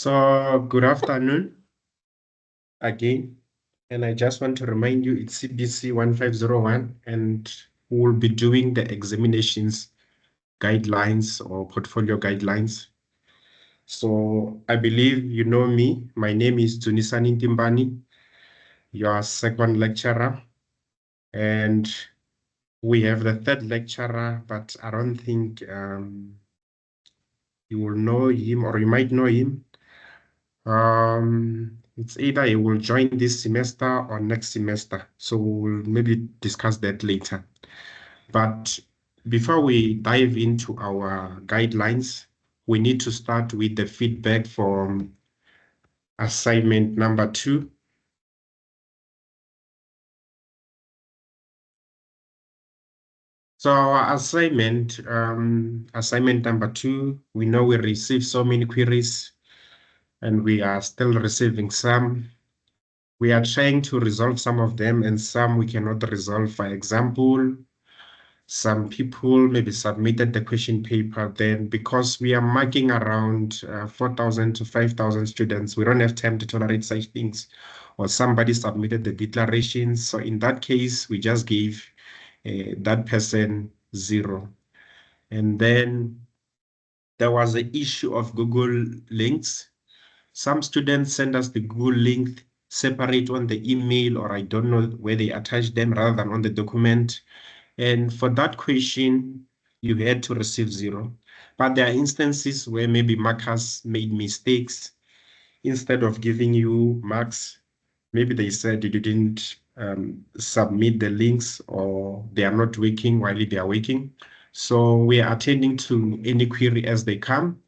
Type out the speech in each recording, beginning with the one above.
So good afternoon again. And I just want to remind you it's CBC1501 and we'll be doing the examinations guidelines or portfolio guidelines. So I believe you know me. My name is Tunisani Timbani, your second lecturer. And we have the third lecturer, but I don't think you will know him or you might know him. It's either he will join this semester or next semester. So we'll maybe discuss that later. But before we dive into our guidelines, we need to start with the feedback from assignment number 2. So our assignment number 2, we know we received so many queries and we are still receiving some. We are trying to resolve some of them and some we cannot resolve. For example, some people maybe submitted the question paper, then because we are marking around 4,000 to 5,000 students, we don't have time to tolerate such things. Or somebody submitted the declarations. So in that case, we just gave that person 0. And then there was the issue of Google links. Some students send us the Google link separate on the email, or I don't know where they attach them rather than on the document. And for that question, you had to receive 0. But there are instances where maybe markers made mistakes. Instead of giving you marks, maybe they said you didn't submit the links or they are not working while they are working. So we are attending to any query as they come,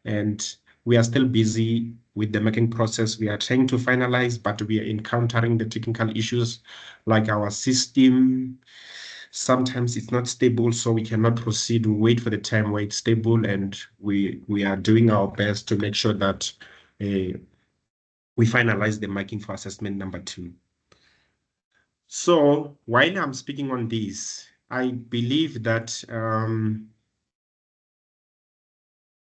and we are still busy with the marking process. We are trying to finalize, but we are encountering the technical issues like our system. Sometimes it's not stable, so we cannot proceed. We wait for the time where it's stable, and we are doing our best to make sure that we finalize the marking for assessment number 2. So while I'm speaking on this, I believe that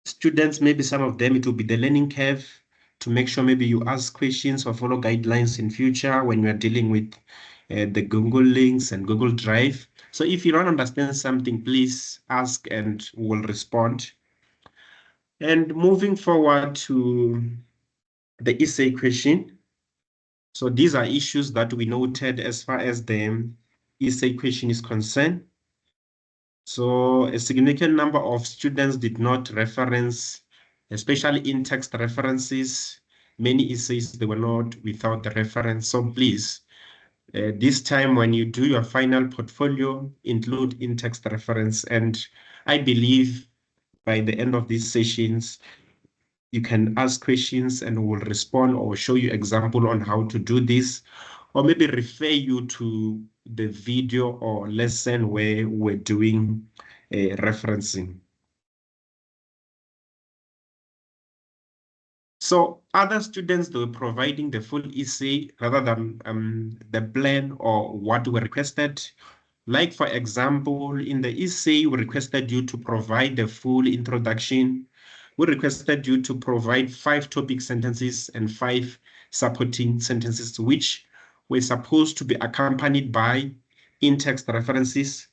students, maybe some of them, it will be the learning curve to make sure maybe you ask questions or follow guidelines in future when you're dealing with the Google links and Google Drive. So if you don't understand something, please ask and we'll respond. And moving forward to the essay question. So these are issues that we noted as far as the essay question is concerned. So a significant number of students did not reference, especially in-text references. Many essays, they were not without the reference. So please, this time when you do your final portfolio, include in-text reference. And I believe by the end of these sessions, you can ask questions and we'll respond or show you example on how to do this, or maybe refer you to the video or lesson where we're doing referencing. So other students, they were providing the full essay rather than the plan or what we requested. Like for example, in the essay, we requested you to provide the full introduction. We requested you to provide 5 topic sentences and 5 supporting sentences, which were supposed to be accompanied by in-text references.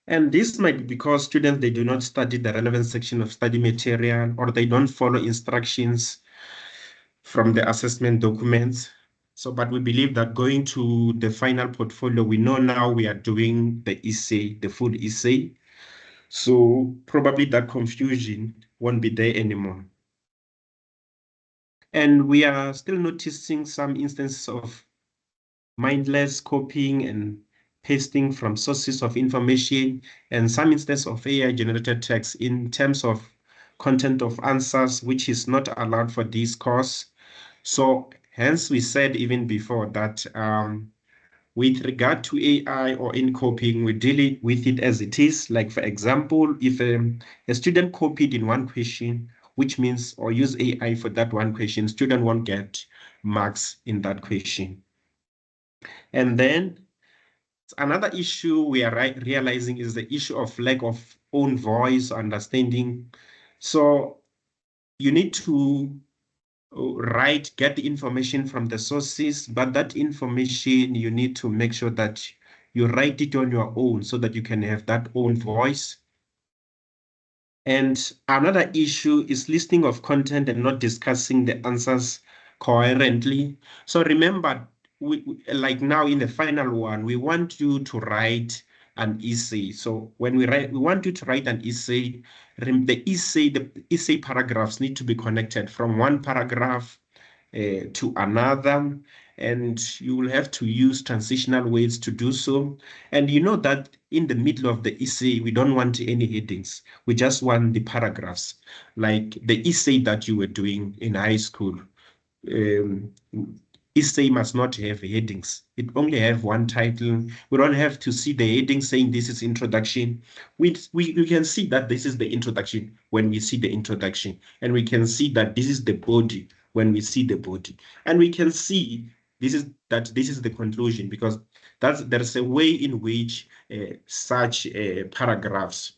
And this might be because students, they do not study the relevant section of study material, or they don't follow instructions from the assessment documents. So, but we believe that going to the final portfolio, we know now we are doing the essay, the full essay. So probably that confusion won't be there anymore. And we are still noticing some instances of mindless copying and pasting from sources of information, and some instances of AI-generated text in terms of content of answers, which is not allowed for this course. So hence we said even before that with regard to AI or in copying, we deal with it as it is. Like for example, if a student copied in one question, which means, or use AI for that one question, student won't get marks in that question. And then another issue we are realizing is the issue of lack of own voice, understanding. So you need to get the information from the sources, but that information you need to make sure that you write it on your own so that you can have that own voice. And another issue is listing of content and not discussing the answers coherently. So remember, like now in the final one, we want you to write an essay. So when we want you to write an essay. The essay paragraphs need to be connected from one paragraph to another, and you will have to use transitional words to do so. And you know that in the middle of the essay, we don't want any headings. We just want the paragraphs, like the essay that you were doing in high school. Um, essay must not have headings. It only have one title. We don't have to see the heading saying this is introduction. We can see that this is the introduction when we see the introduction, and we can see that this is the body when we see the body, and we can see this is the conclusion, because there's a way in which such paragraphs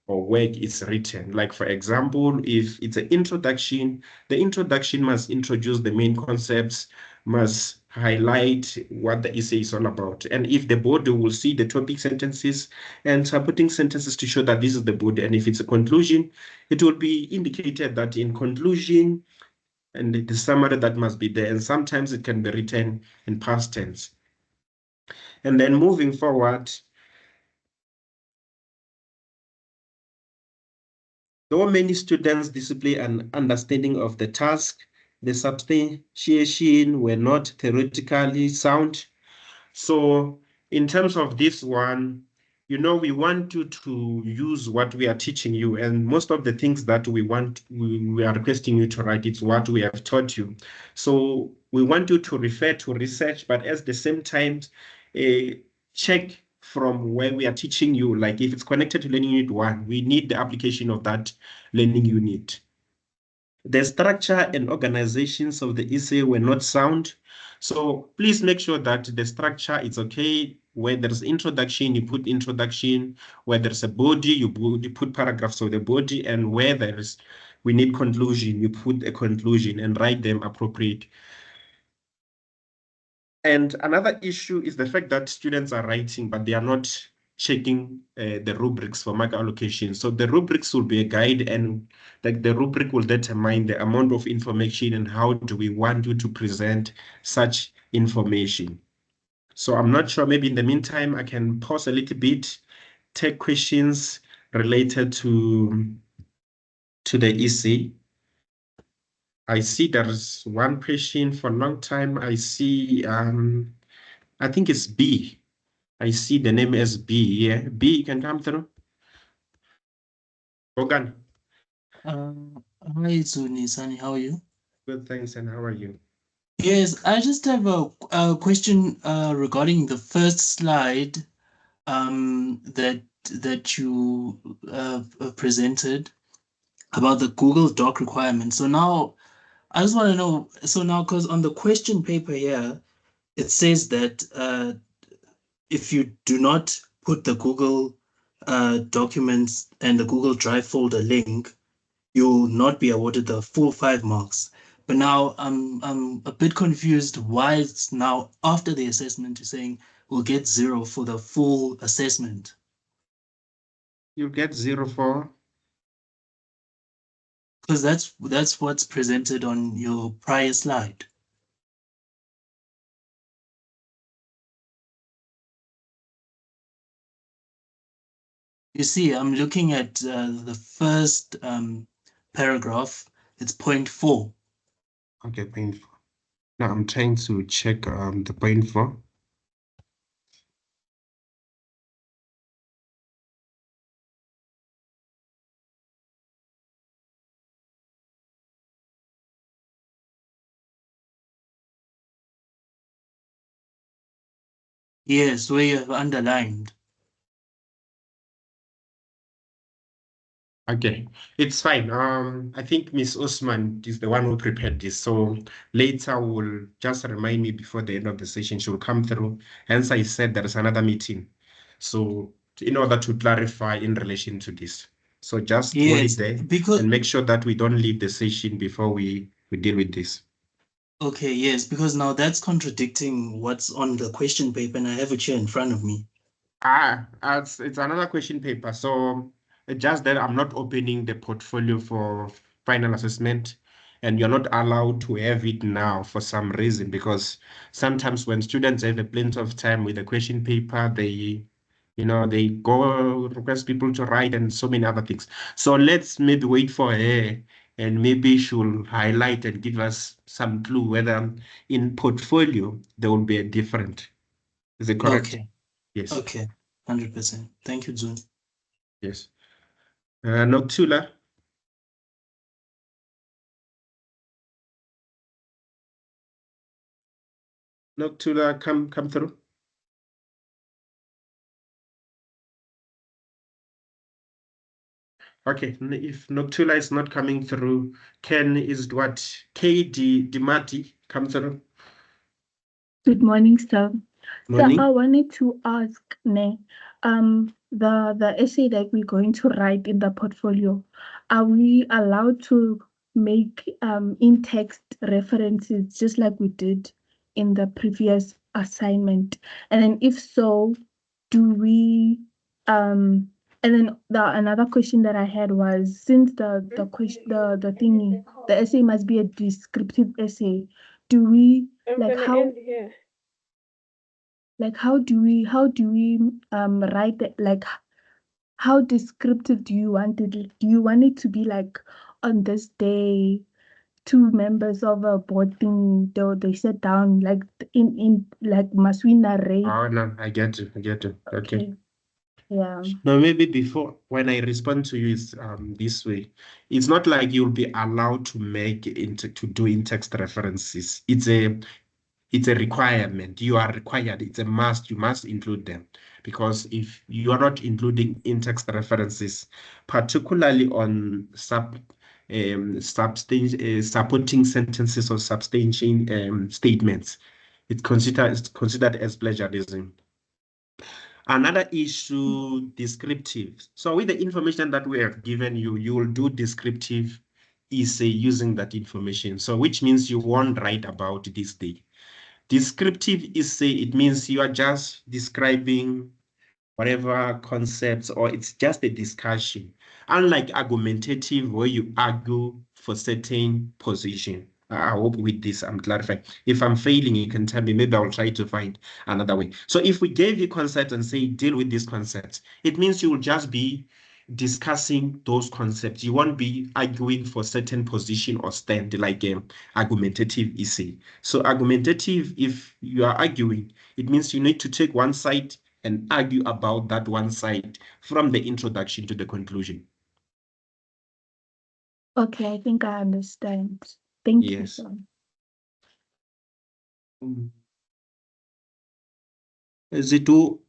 or work is written. Like, for example, if it's an introduction, the introduction must introduce the main concepts, must highlight what the essay is all about. And if the body will see the topic sentences and supporting sentences to show that this is the body. And if it's a conclusion, it will be indicated that in conclusion, and the summary that must be there. And sometimes it can be written in past tense. And then moving forward, though many students display an understanding of the task, the substantiation were not theoretically sound. So in terms of this one, we want you to use what we are teaching you, and most of the things that we are requesting you to write, it's what we have taught you. So we want you to refer to research, but at the same time, check from where we are teaching you. Like if it's connected to learning unit 1, we need the application of that learning unit. The structure and organizations of the essay were not sound. So please make sure that the structure is okay. Where there's introduction, you put introduction. Where there's a body, you put paragraphs of the body. And where we need conclusion, you put a conclusion and write them appropriate. And another issue is the fact that students are writing, but they are not checking the rubrics for mark allocation. So the rubrics will be a guide, and the rubric will determine the amount of information and how do we want you to present such information. So I'm not sure, maybe in the meantime, I can pause a little bit, take questions related to the essay. I see there's one question for a long time. I see, I think it's B. I see the name as B. Yeah, B, you can come through. Hogan. Hi, Zunisani, how are you? Good, thanks. And how are you? Yes, I just have a question regarding the first slide that you presented about the Google Doc requirement. So now I just want to know, so now because on the question paper here, it says that if you do not put the Google documents and the Google Drive folder link, you'll not be awarded the full 5 marks. But now I'm a bit confused why it's now after the assessment you're saying we'll get 0 for the full assessment. You get 0 for? Because that's what's presented on your prior slide. You see, I'm looking at the first paragraph. It's point 4. Okay, point 4. Now I'm trying to check the point 4. Yes, where you have underlined. Okay, it's fine. I think Miss Osman is the one who prepared this. So later will just remind me before the end of the session, she will come through. Hence, I said there is another meeting. So in order to clarify in relation to this. So just hold it Yes, there because and make sure that we don't leave the session before we deal with this. okay, yes, because now that's contradicting what's on the question paper, and I have it here in front of me. It's another question paper. So just that I'm not opening the portfolio for final assessment, and you're not allowed to have it now for some reason, because sometimes when students have a plenty of time with the question paper, they go request people to write and so many other things. So let's maybe wait for her, and maybe she'll highlight and give us some clue whether in portfolio there will be a different. Is it correct? Okay, Yes. okay, 100%. Thank you, June. Yes. Noctula. Noctula, come through. Okay, if Noctula is not coming through, Ken is what? KD Dimati, come through. Good morning, sir. So I Morning. wanted to ask, the essay that we're going to write in the portfolio, are we allowed to make in-text references just like we did in the previous assignment? And then if so, do we and then another question that I had was, since the question the thingy the essay must be a descriptive essay, do we like how do we write it, like how descriptive do you want it? Do you want it to be like, on this day two members of a board thing, they sat down, like in like, must we narrate? Oh, no, I get you. Okay. Okay, yeah. Now, maybe before, when I respond to you is this way. It's not like you'll be allowed to to do in-text references. It's a requirement. You are required. It's a must. You must include them, because if you are not including in-text references, particularly on supporting sentences or substantiating statements, it's considered as plagiarism. Another issue, descriptive. So with the information that we have given you, you will do descriptive essay using that information. So which means you won't write about this day. Descriptive essay, it means you are just describing whatever concepts, or it's just a discussion. Unlike argumentative, where you argue for certain position. I hope with this I'm clarifying. If I'm failing, you can tell me. Maybe I'll try to find another way. So if we gave you concepts and say deal with these concepts, it means you will just be discussing those concepts. You won't be arguing for certain position or stand like argumentative essay. So argumentative, if you are arguing, it means you need to take one side and argue about that one side from the introduction to the conclusion. Okay, I think I understand. Thank you, Yes. sir. Zitu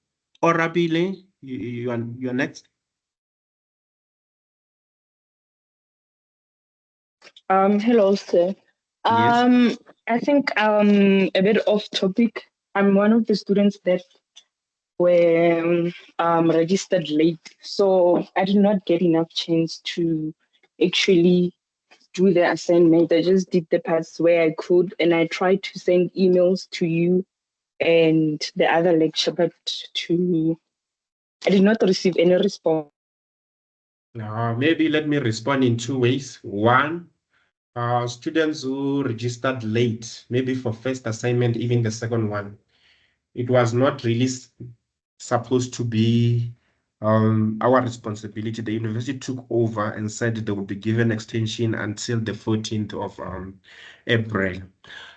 Orabile, you're next. Hello, sir. Yes. I think a bit off topic. I'm one of the students that were registered late, so I did not get enough chance to actually do the assignment. I just did the parts where I could, and I tried to send emails to you and the other lecture, but I did not receive any response. Now, maybe let me respond in two ways. One, students who registered late, maybe for first assignment, even the second one, it was not really supposed to be our responsibility. The university took over and said they would be given extension until the 14th of April.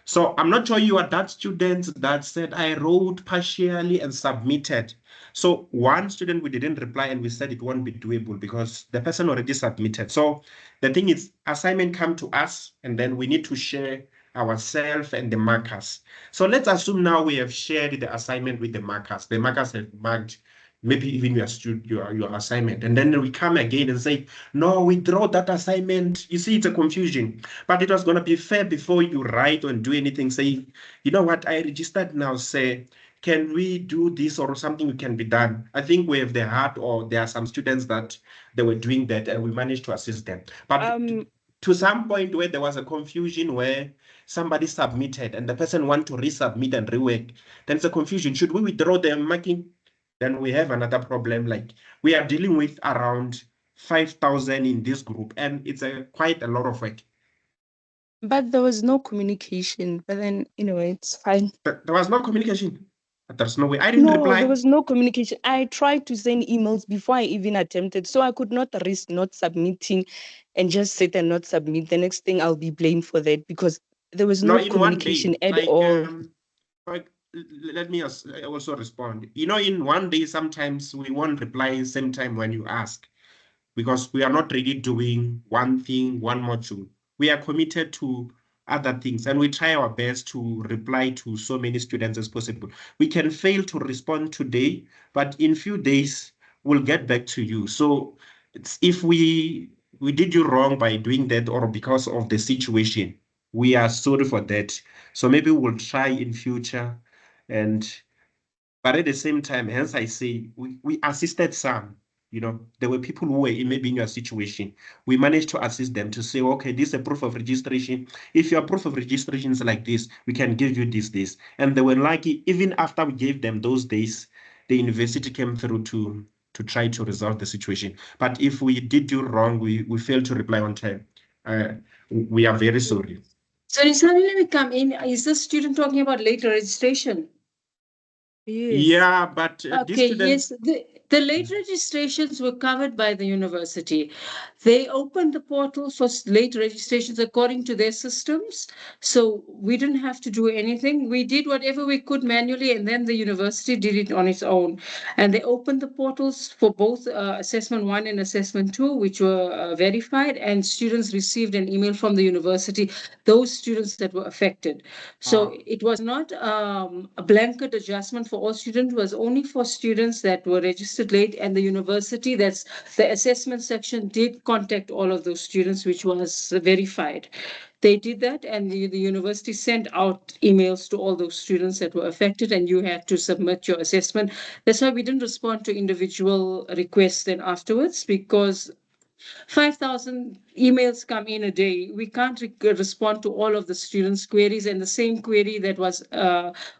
So I'm not sure you are that student that said I wrote partially and submitted. So one student, we didn't reply and we said it won't be doable because the person already submitted. So the thing is, assignment come to us and then we need to share ourselves and the markers. So let's assume now we have shared the assignment with the markers. The markers have marked maybe even your assignment. And then we come again and say, no, we draw that assignment. You see, it's a confusion. But it was going to be fair before you write or do anything. Say, you know what, I registered now, say, can we do this or something can be done? I think we have the heart, or there are some students that they were doing that and we managed to assist them. But to some point where there was a confusion where somebody submitted and the person want to resubmit and rework, then it's a confusion. Should we withdraw the marking? Then we have another problem. Like we are dealing with around 5,000 in this group, and it's quite a lot of work. But there was no communication. But then, anyway, it's fine. There was no communication. But there's no way. I didn't reply. There was no communication. I tried to send emails before I even attempted. So I could not risk not submitting and just sit and not submit. The next thing I'll be blamed for that because there was no communication at all. Let me also respond. In one day, sometimes we won't reply same time when you ask, because we are not really doing one thing, one module. We are committed to other things, and we try our best to reply to so many students as possible. We can fail to respond today, but in few days, we'll get back to you. So if we did you wrong by doing that or because of the situation, we are sorry for that. So maybe we'll try in future. But at the same time, hence I say we assisted some. There were people who were maybe in your situation. We managed to assist them to say, okay, this is a proof of registration. If your proof of registration is like this, we can give you this. And they were lucky, even after we gave them those days, the university came through to try to resolve the situation. But if we did you wrong, we failed to reply on time. We are very sorry. So Nisani, let me come in. Is this student talking about late registration? Yes. Yeah, but okay, yes, the late registrations were covered by the university. They opened the portal for late registrations according to their systems. So we didn't have to do anything. We did whatever we could manually, and then the university did it on its own. And they opened the portals for both assessment 1 and assessment 2, which were verified, and students received an email from the university, those students that were affected. So it was not a blanket adjustment for all students, it was only for students that were registered late, and the university, that's the assessment section, did contact all of those students, which was verified. They did that, and the university sent out emails to all those students that were affected, and you had to submit your assessment. That's why we didn't respond to individual requests then afterwards, because 5,000 emails come in a day. We can't respond to all of the students' queries, and the same query that was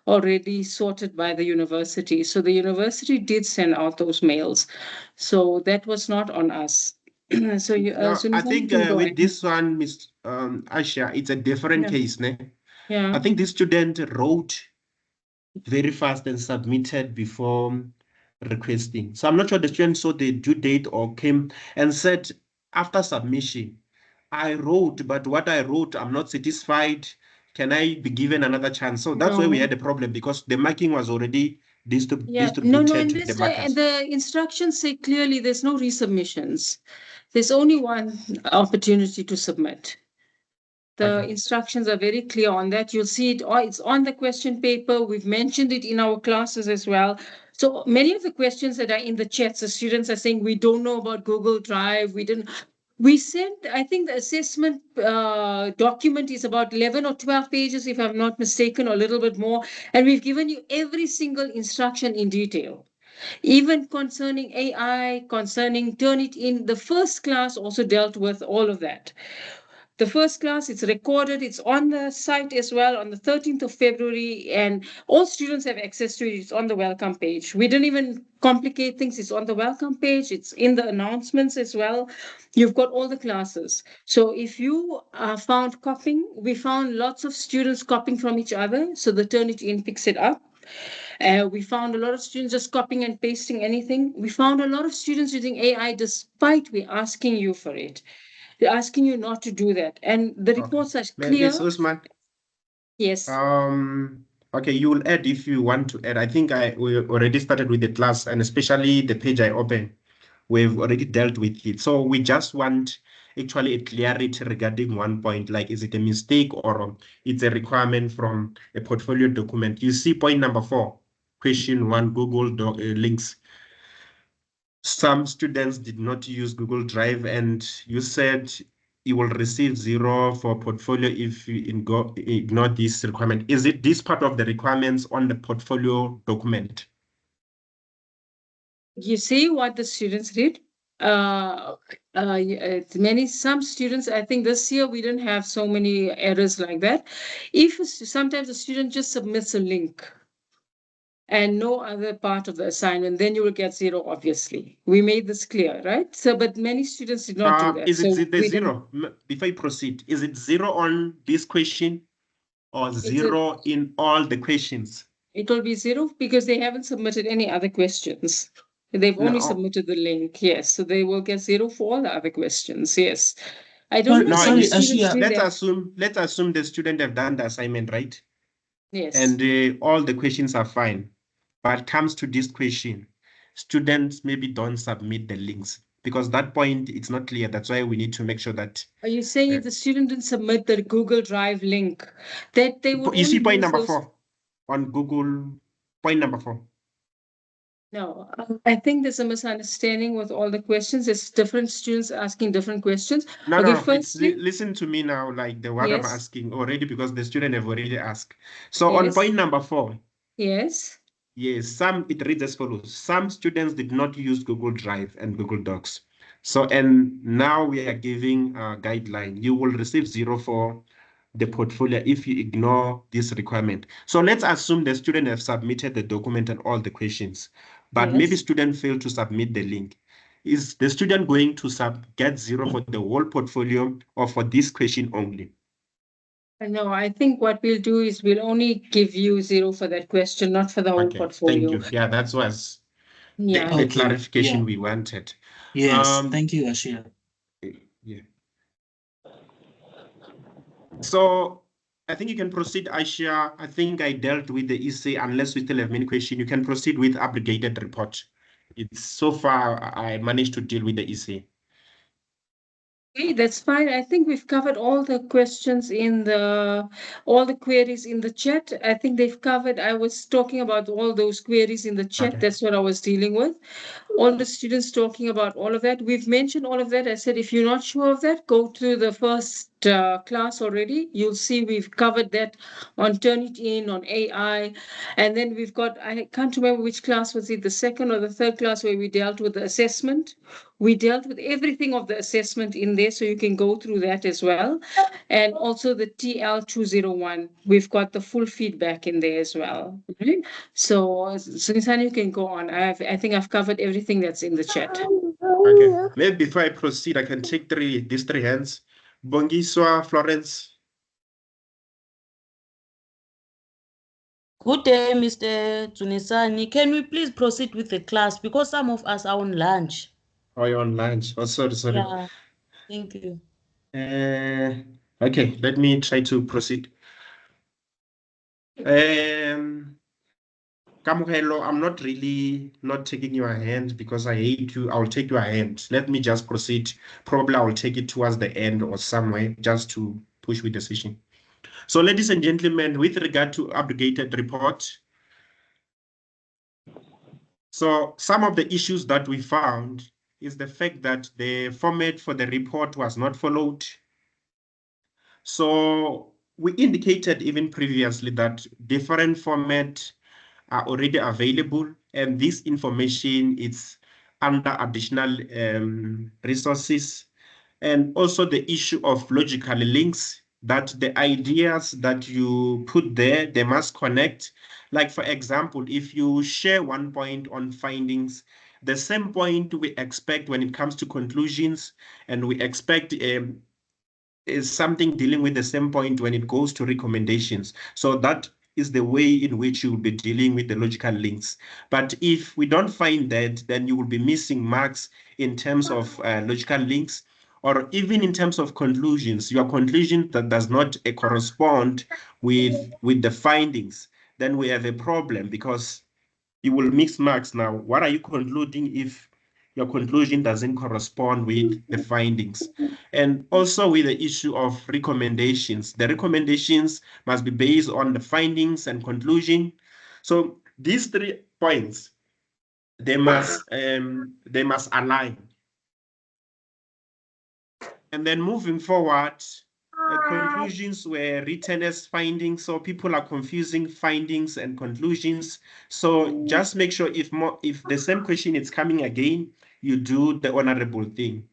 already sorted by the university. So the university did send out those mails. So that was not on us. So I think with this one, Ms. Asha, it's a different case. Ne? Yeah. I think this student wrote very fast and submitted before requesting. So I'm not sure the student saw the due date or came and said after submission, I wrote, but what I wrote, I'm not satisfied. Can I be given another chance? So that's where we had a problem, because the marking was already distributed No, to and the markers. the instructions say clearly there's no resubmissions. There's only one opportunity to submit. The instructions are very clear on that. You'll see it, it's on the question paper. We've mentioned it in our classes as well. So many of the questions that are in the chats, the students are saying, we don't know about Google Drive. We sent, I think the assessment document is about 11 or 12 pages, if I'm not mistaken, or a little bit more. And we've given you every single instruction in detail. Even concerning AI, concerning Turnitin, the first class also dealt with all of that. The first class, it's recorded, it's on the site as well on the 13th of February, and all students have access to it. It's on the welcome page. We didn't even complicate things. It's on the welcome page. It's in the announcements as well. You've got all the classes. So if you found copying, we found lots of students copying from each other. So the Turnitin picks it up. We found a lot of students just copying and pasting anything. We found a lot of students using AI despite we asking you for it. They're asking you not to do that. And the reports are clear. Ms. Usman? Yes. Okay, you will add if you want to add. I think we already started with the class, and especially the page I opened, we've already dealt with it. So we just want actually a clarity regarding one point, like is it a mistake or it's a requirement from a portfolio document. You see point number 4, question 1, Google links. Some students did not use Google Drive, and you said you will receive 0 for portfolio if you ignore this requirement. Is it this part of the requirements on the portfolio document? You see what the students read? Some students, I think this year we didn't have so many errors like that. If sometimes a student just submits a link and no other part of the assignment, then you will get 0, obviously. We made this clear, right? So, but many students did not do that. Is So it the we didn't. 0? Before I proceed, is it 0 on this question or 0 in all the questions? It will be 0 because they haven't submitted any other questions. They've only submitted the link, yes. So they will get 0 for all the other questions, yes. I don't know. Sorry, Let's assume the student have done the assignment, right? Yes. And all the questions are fine. But comes to this question, students maybe don't submit the links because that point it's not clear. That's why we need to make sure that. Are you saying if the student didn't submit the Google Drive link, that they would? You see point number 4 on Google. Point number 4. No, I think there's a misunderstanding with all the questions. There's different students asking different questions. No, okay, no. Firstly, listen to me now, like the what I'm Yes. asking already because the student have already asked. So on Yes. point number 4, Yes. yes, it reads as follows. Some students did not use Google Drive and Google Docs. So, and now we are giving a guideline. You will receive 0 for the portfolio if you ignore this requirement. So let's assume the student have submitted the document and all the questions, but maybe Yes. student failed to submit the link. Is the student going to get 0 for the whole portfolio or for this question only? No, I think what we'll do is we'll only give you 0 for that question, not for the whole portfolio. Thank you. Yeah, that was Yeah. the clarification we wanted. Yes, thank you, Ashia. Yeah. So I think you can proceed, Aisha. I think I dealt with the essay. Unless we still have many questions, you can proceed with aggregated report. It's so far I managed to deal with the essay. Okay, that's fine. I think we've covered all the questions all the queries in the chat. I think they've covered. I was talking about all those queries in the chat. Okay. That's what I was dealing with. All the students talking about all of that. We've mentioned all of that. I said, if you're not sure of that, go to the first class already. You'll see we've covered that on Turnitin, on AI. And then we've got, I can't remember which class was it, the second or the third class where we dealt with the assessment. We dealt with everything of the assessment in there, so you can go through that as well. And also the TL201, we've got the full feedback in there as well. Okay? So, Nisani, you can go on. I think I've covered everything that's in the chat. Okay. Maybe before I proceed, I can take these three hands. Bongiswa, Florence. Good day, Mr. Tunisani. Can we please proceed with the class because some of us are on lunch? Oh, you're on lunch. Oh, sorry. Yeah, thank you. Okay, let me try to proceed. Kamuhelo, I'm not really not taking your hand because I hate you. I'll take your hand. Let me just proceed. Probably I'll take it towards the end or somewhere just to push with the session. So, ladies and gentlemen, with regard to aggregated report, so some of the issues that we found is the fact that the format for the report was not followed. So we indicated even previously that different formats are already available, and this information is under additional resources. And also the issue of logical links, that the ideas that you put there, they must connect. Like, for example, if you share one point on findings, the same point we expect when it comes to conclusions, and we expect is something dealing with the same point when it goes to recommendations. So that is the way in which you will be dealing with the logical links. But if we don't find that, then you will be missing marks in terms of logical links, or even in terms of conclusions. Your conclusion that does not correspond with the findings, then we have a problem because you will mix marks. Now, what are you concluding if your conclusion doesn't correspond with the findings? And also with the issue of recommendations. The recommendations must be based on the findings and conclusion. So these 3 points, they must align. And then moving forward, conclusions were written as findings, so people are confusing findings and conclusions. So just make sure if the same question is coming again, you do the honorable thing.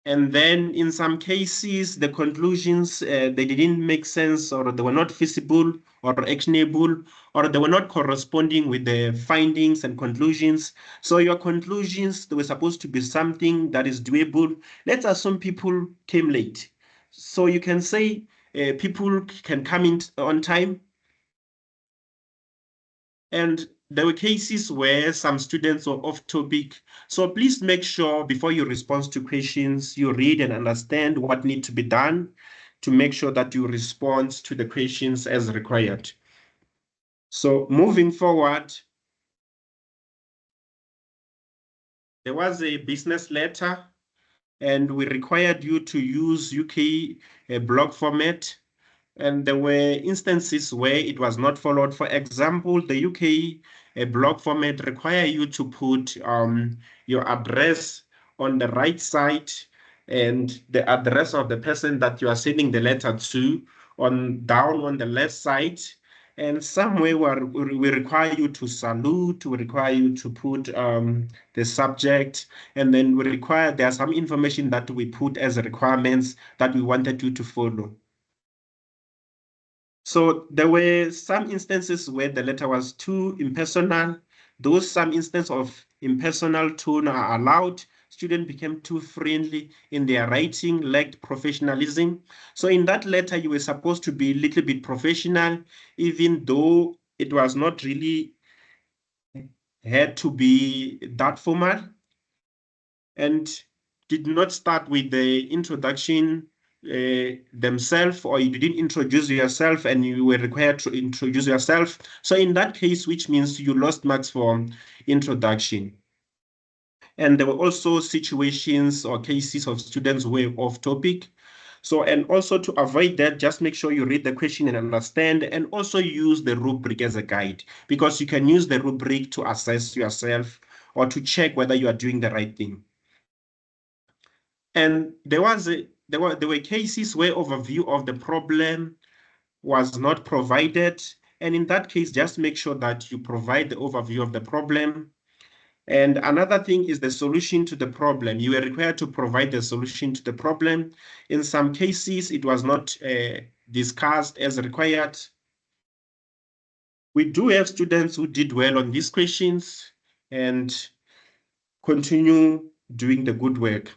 And then in some cases, the conclusions, they didn't make sense, or they were not feasible or actionable, or they were not corresponding with the findings and conclusions. So your conclusions, they were supposed to be something that is doable. Let's assume people came late. So you can say people can come in on time. And there were cases where some students were off topic. So please make sure before you respond to questions, you read and understand what needs to be done to make sure that you respond to the questions as required. So moving forward, there was a business letter and we required you to use UK block format. And there were instances where it was not followed. For example, the UK block format require you to put your address on the right side and the address of the person that you are sending the letter to down on the left side. And somewhere where we require you to salute, we require you to put the subject, and then we require there's some information that we put as requirements that we wanted you to follow. So there were some instances where the letter was too impersonal. Those some instances of impersonal tone are allowed. Students became too friendly in their writing, lacked professionalism. So in that letter, you were supposed to be a little bit professional, even though it was not really had to be that formal, and did not start with the introduction themselves, or you didn't introduce yourself and you were required to introduce yourself. So in that case, which means you lost marks for introduction. And there were also situations or cases of students who were off topic. So, and also to avoid that, just make sure you read the question and understand, and also use the rubric as a guide, because you can use the rubric to assess yourself or to check whether you are doing the right thing. And there were cases where overview of the problem was not provided. And in that case, just make sure that you provide the overview of the problem. And another thing is the solution to the problem. You are required to provide the solution to the problem. In some cases, it was not discussed as required. We do have students who did well on these questions and continue doing the good work.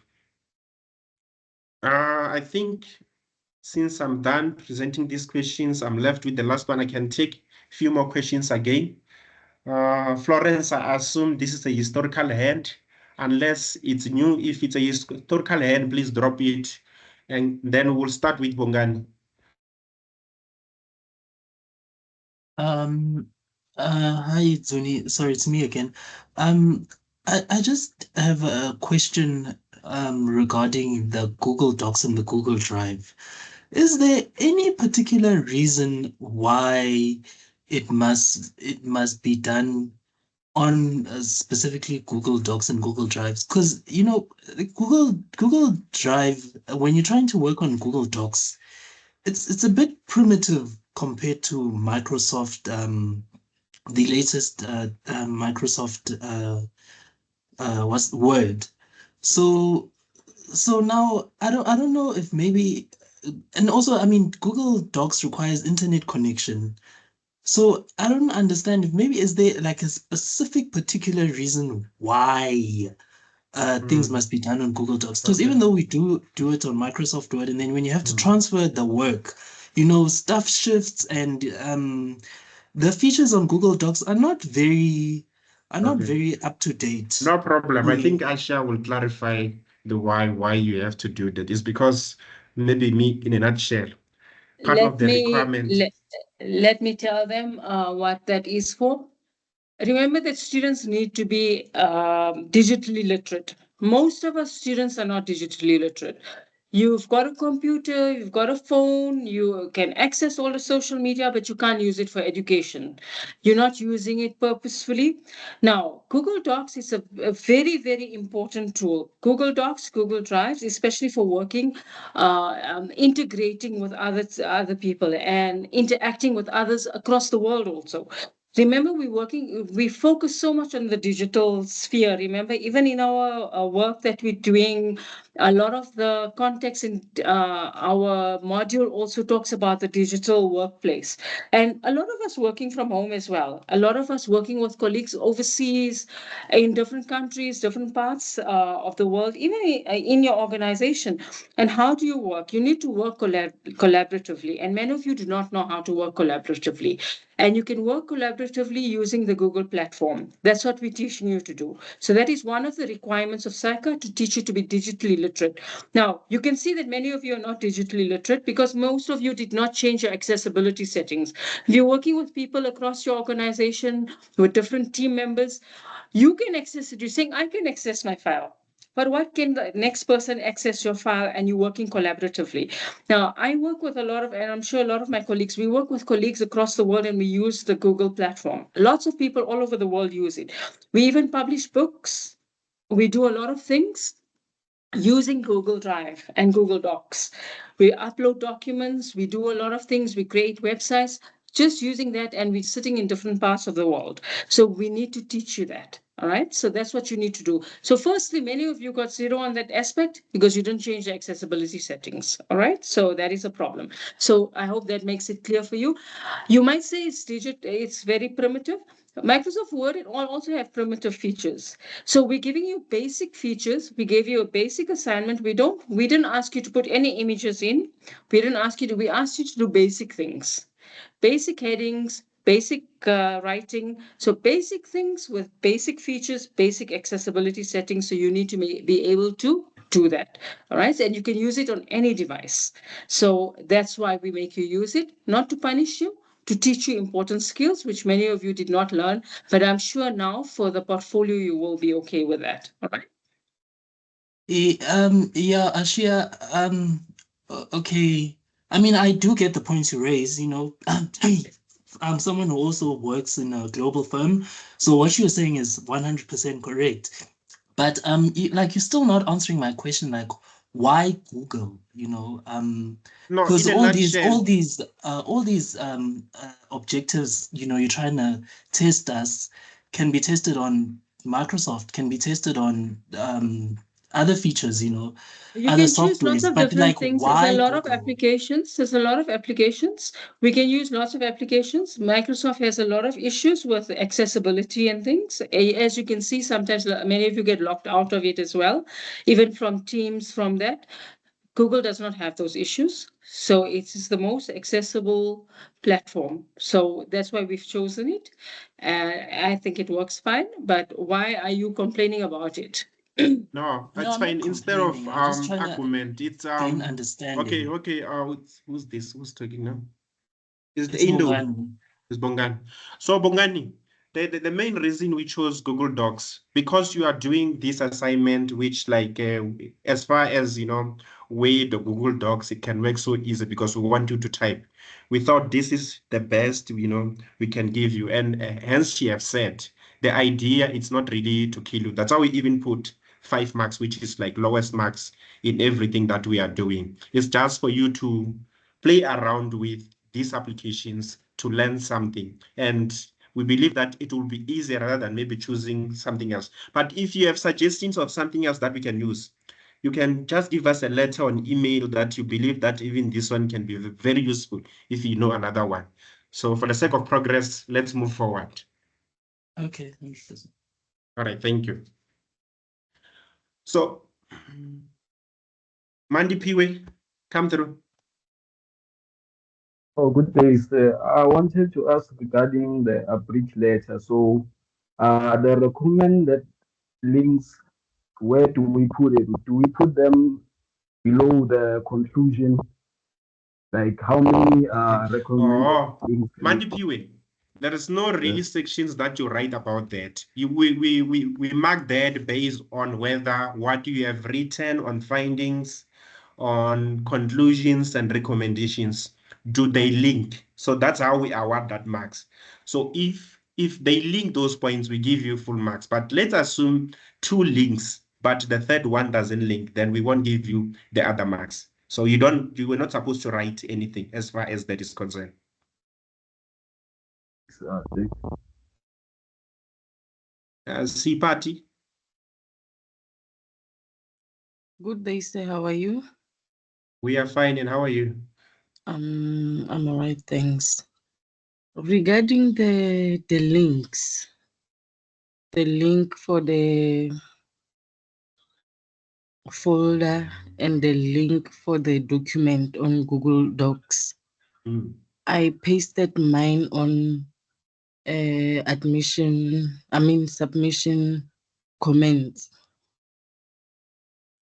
I think since I'm done presenting these questions, I'm left with the last one. I can take a few more questions again. Florence, I assume this is a historical hand. Unless it's new, if it's a historical hand, please drop it. And then we'll start with Bongani. Hi, Zuni. Sorry, it's me again. I just have a question regarding the Google Docs and the Google Drive. Is there any particular reason why it must be done on specifically Google Docs and Google Drives? Because Google Drive, when you're trying to work on Google Docs, it's a bit primitive compared to Microsoft, the latest Microsoft what's Word. So now I don't know if maybe, and also I mean Google Docs requires internet connection. So I don't understand if maybe is there like a specific particular reason why things must be done on Google Docs? Because even though we do it on Microsoft Word, and then when you have to transfer the work, stuff shifts, and the features on Google Docs are not very up to date. No problem. I think Asha will clarify the why you have to do that. It's because maybe me in a nutshell. Part of the requirement. Let me tell them what that is for. Remember that students need to be digitally literate. Most of our students are not digitally literate. You've got a computer, you've got a phone, you can access all the social media, but you can't use it for education. You're not using it purposefully. Now, Google Docs is a very, very important tool. Google Docs, Google Drives, especially for working, integrating with other people and interacting with others across the world also. Remember, we focus so much on the digital sphere. Remember, even in our work that we're doing, a lot of the context in our module also talks about the digital workplace. And a lot of us working from home as well. A lot of us working with colleagues overseas in different countries, different parts of the world, even in your organization. And how do you work? You need to work collaboratively. And many of you do not know how to work collaboratively. And you can work collaboratively using the Google platform. That's what we're teaching you to do. So that is one of the requirements of SAICA, to teach you to be digitally literate. Now, you can see that many of you are not digitally literate because most of you did not change your accessibility settings. If you're working with people across your organization, with different team members, you can access it. You're saying, I can access my file. But what can the next person access your file, and you're working collaboratively? Now, I work with a lot of, and I'm sure a lot of my colleagues, we work with colleagues across the world and we use the Google platform. Lots of people all over the world use it. We even publish books. We do a lot of things using Google Drive and Google Docs. We upload documents, we do a lot of things, we create websites just using that, and we're sitting in different parts of the world. So we need to teach you that. All right. So that's what you need to do. So firstly, many of you got 0 on that aspect because you didn't change the accessibility settings. All right. So that is a problem. So I hope that makes it clear for you. You might say it's very primitive. Microsoft Word, it also have primitive features. So we're giving you basic features. We gave you a basic assignment. We didn't ask you to put any images in. We asked you to do basic things, basic headings, basic writing. So basic things with basic features, basic accessibility settings. So you need to be able to do that. All right. And you can use it on any device. So that's why we make you use it, not to punish you, to teach you important skills, which many of you did not learn. But I'm sure now for the portfolio, you will be okay with that. All right. Yeah, Ashia, okay. I mean, I do get the points you raise, you know. I'm someone who also works in a global firm. So what you're saying is 100% correct. But you're still not answering my question, like why Google, you know? No, Because in a nutshell, all these objectives, you know, you're trying to test us can be tested on Microsoft, can be tested on other features, you know, You other can choose lots softwares, of but different like things. There's a why lot of Google? applications. There's a lot of applications. We can use lots of applications. Microsoft has a lot of issues with accessibility and things. As you can see, sometimes many of you get locked out of it as well, even from Teams, from that. Google does not have those issues. So it is the most accessible platform. So that's why we've chosen it. I think it works fine. But why are you complaining about it? no, No, it's I'm not fine. Instead of complaining. I'm just trying to argument, it's gain okay, understanding. okay. Who's this? Who's talking now? Is the It's Indo? Bongani. Is Bongani? So Bongani, the main reason we chose Google Docs, because you are doing this assignment, which like as far as Word or Google Docs, it can work so easy because we want you to type. We thought this is the best we can give you, and hence she have said the idea it's not really to kill you. That's how we even put 5 marks, which is like lowest marks in everything that we are doing. It's just for you to play around with these applications to learn something. And we believe that it will be easier rather than maybe choosing something else. But if you have suggestions of something else that we can use, you can just give us a letter or an email that you believe that even this one can be very useful if you know another one. So for the sake of progress, let's move forward. Okay, interesting. All right, thank you. So, Mandy Piwe, come through. Oh, good day, sir. I wanted to ask regarding the bridge letter. So, the recruitment that links, where do we put it? Do we put them below the conclusion? Like how many recommended links? Mandy Piwe, there is no really sections that you write about that. We mark that based on what you have written on findings, on conclusions and recommendations. Do they link? So that's how we award that marks. So if they link those points, we give you full marks. But let's assume 2 links, but the third one doesn't link, then we won't give you the other marks. So you were not supposed to write anything as far as that is concerned. Thank you. C party. Good day, sir. How are you? We are fine, and how are you? I'm all right, thanks. Regarding the links, the link for the folder and the link for the document on Google Docs, I pasted mine on submission comments.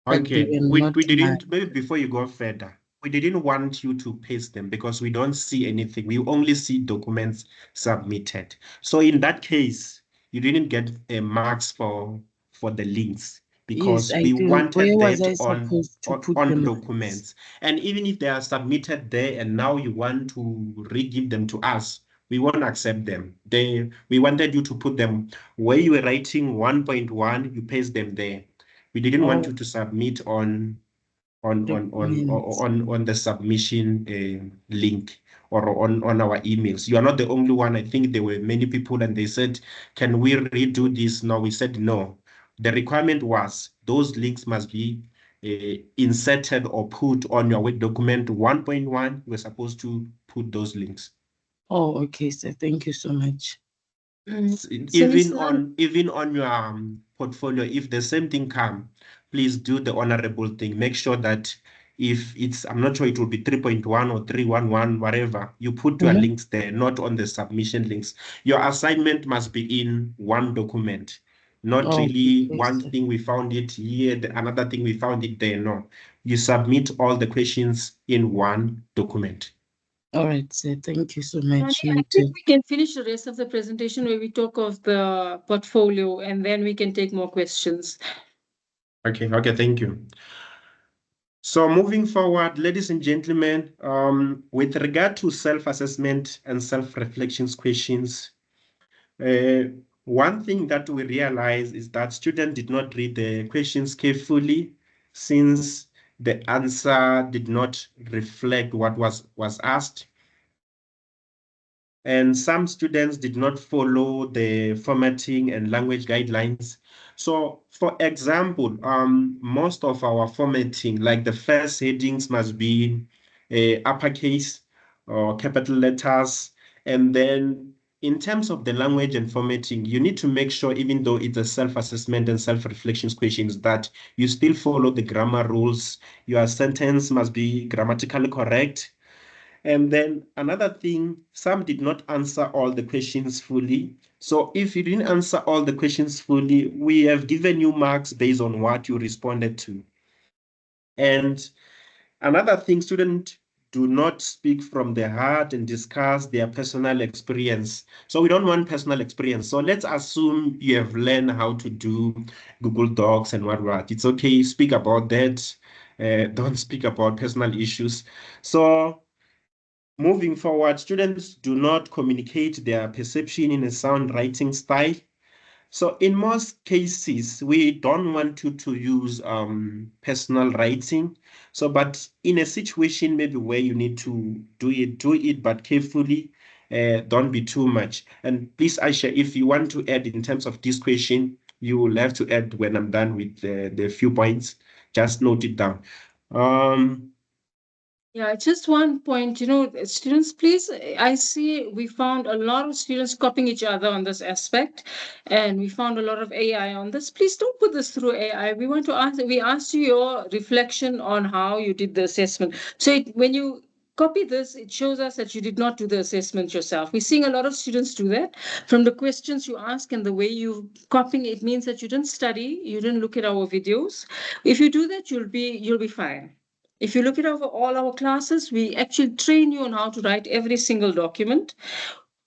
Okay, we didn't, maybe before you go further, we didn't want you to paste them because we don't see anything. We only see documents submitted. So in that case, you didn't get marks for the links because Yes, we wanted Where was that I supposed to put on them? documents. And even if they are submitted there and now you want to re-give them to us, we won't accept them. We wanted you to put them where you were writing 1.1, you paste them there. We didn't want you to submit on the submission link or on our emails. You are not the only one. I think there were many people and they said, can we redo this? No, we said no. The requirement was those links must be inserted or put on your Word document 1.1. We're supposed to put those links. Oh, okay, sir. Thank you so much. Even on your portfolio, if the same thing come, please do the honorable thing. Make sure that if it's, I'm not sure it will be 3.1 or 311, whatever, you put your links there, not on the submission links. Your assignment must be in one document, not really one thing we found it here, another thing we found it there. No, you submit all the questions in one document. All right, sir. Thank you so much. I think we can finish the rest of the presentation where we talk of the portfolio and then we can take more questions. Okay, thank you. So moving forward, ladies and gentlemen, with regard to self-assessment and self-reflections questions, one thing that we realize is that students did not read the questions carefully since the answer did not reflect what was asked. And some students did not follow the formatting and language guidelines. So for example, most of our formatting, like the first headings must be uppercase or capital letters. And then in terms of the language and formatting, you need to make sure, even though it's a self-assessment and self-reflections questions, that you still follow the grammar rules. Your sentence must be grammatically correct. And then another thing, some did not answer all the questions fully. So if you didn't answer all the questions fully, we have given you marks based on what you responded to. And another thing, students do not speak from their heart and discuss their personal experience. So we don't want personal experience. So let's assume you have learned how to do Google Docs and what. It's okay, speak about that. Don't speak about personal issues. So moving forward, students do not communicate their perception in a sound writing style. So in most cases, we don't want you to use personal writing. So, but in a situation maybe where you need to do it, but carefully, don't be too much. And please, Aisha, if you want to add in terms of this question, you will have to add when I'm done with the few points. Just note it down. Yeah, just one point, students, please, I see we found a lot of students copying each other on this aspect, and we found a lot of AI on this. Please don't put this through AI. We asked you your reflection on how you did the assessment. So when you copy this, it shows us that you did not do the assessment yourself. We're seeing a lot of students do that. From the questions you ask and the way you copying, it means that you didn't study, you didn't look at our videos. If you do that, you'll be fine. If you look at all our classes, we actually train you on how to write every single document.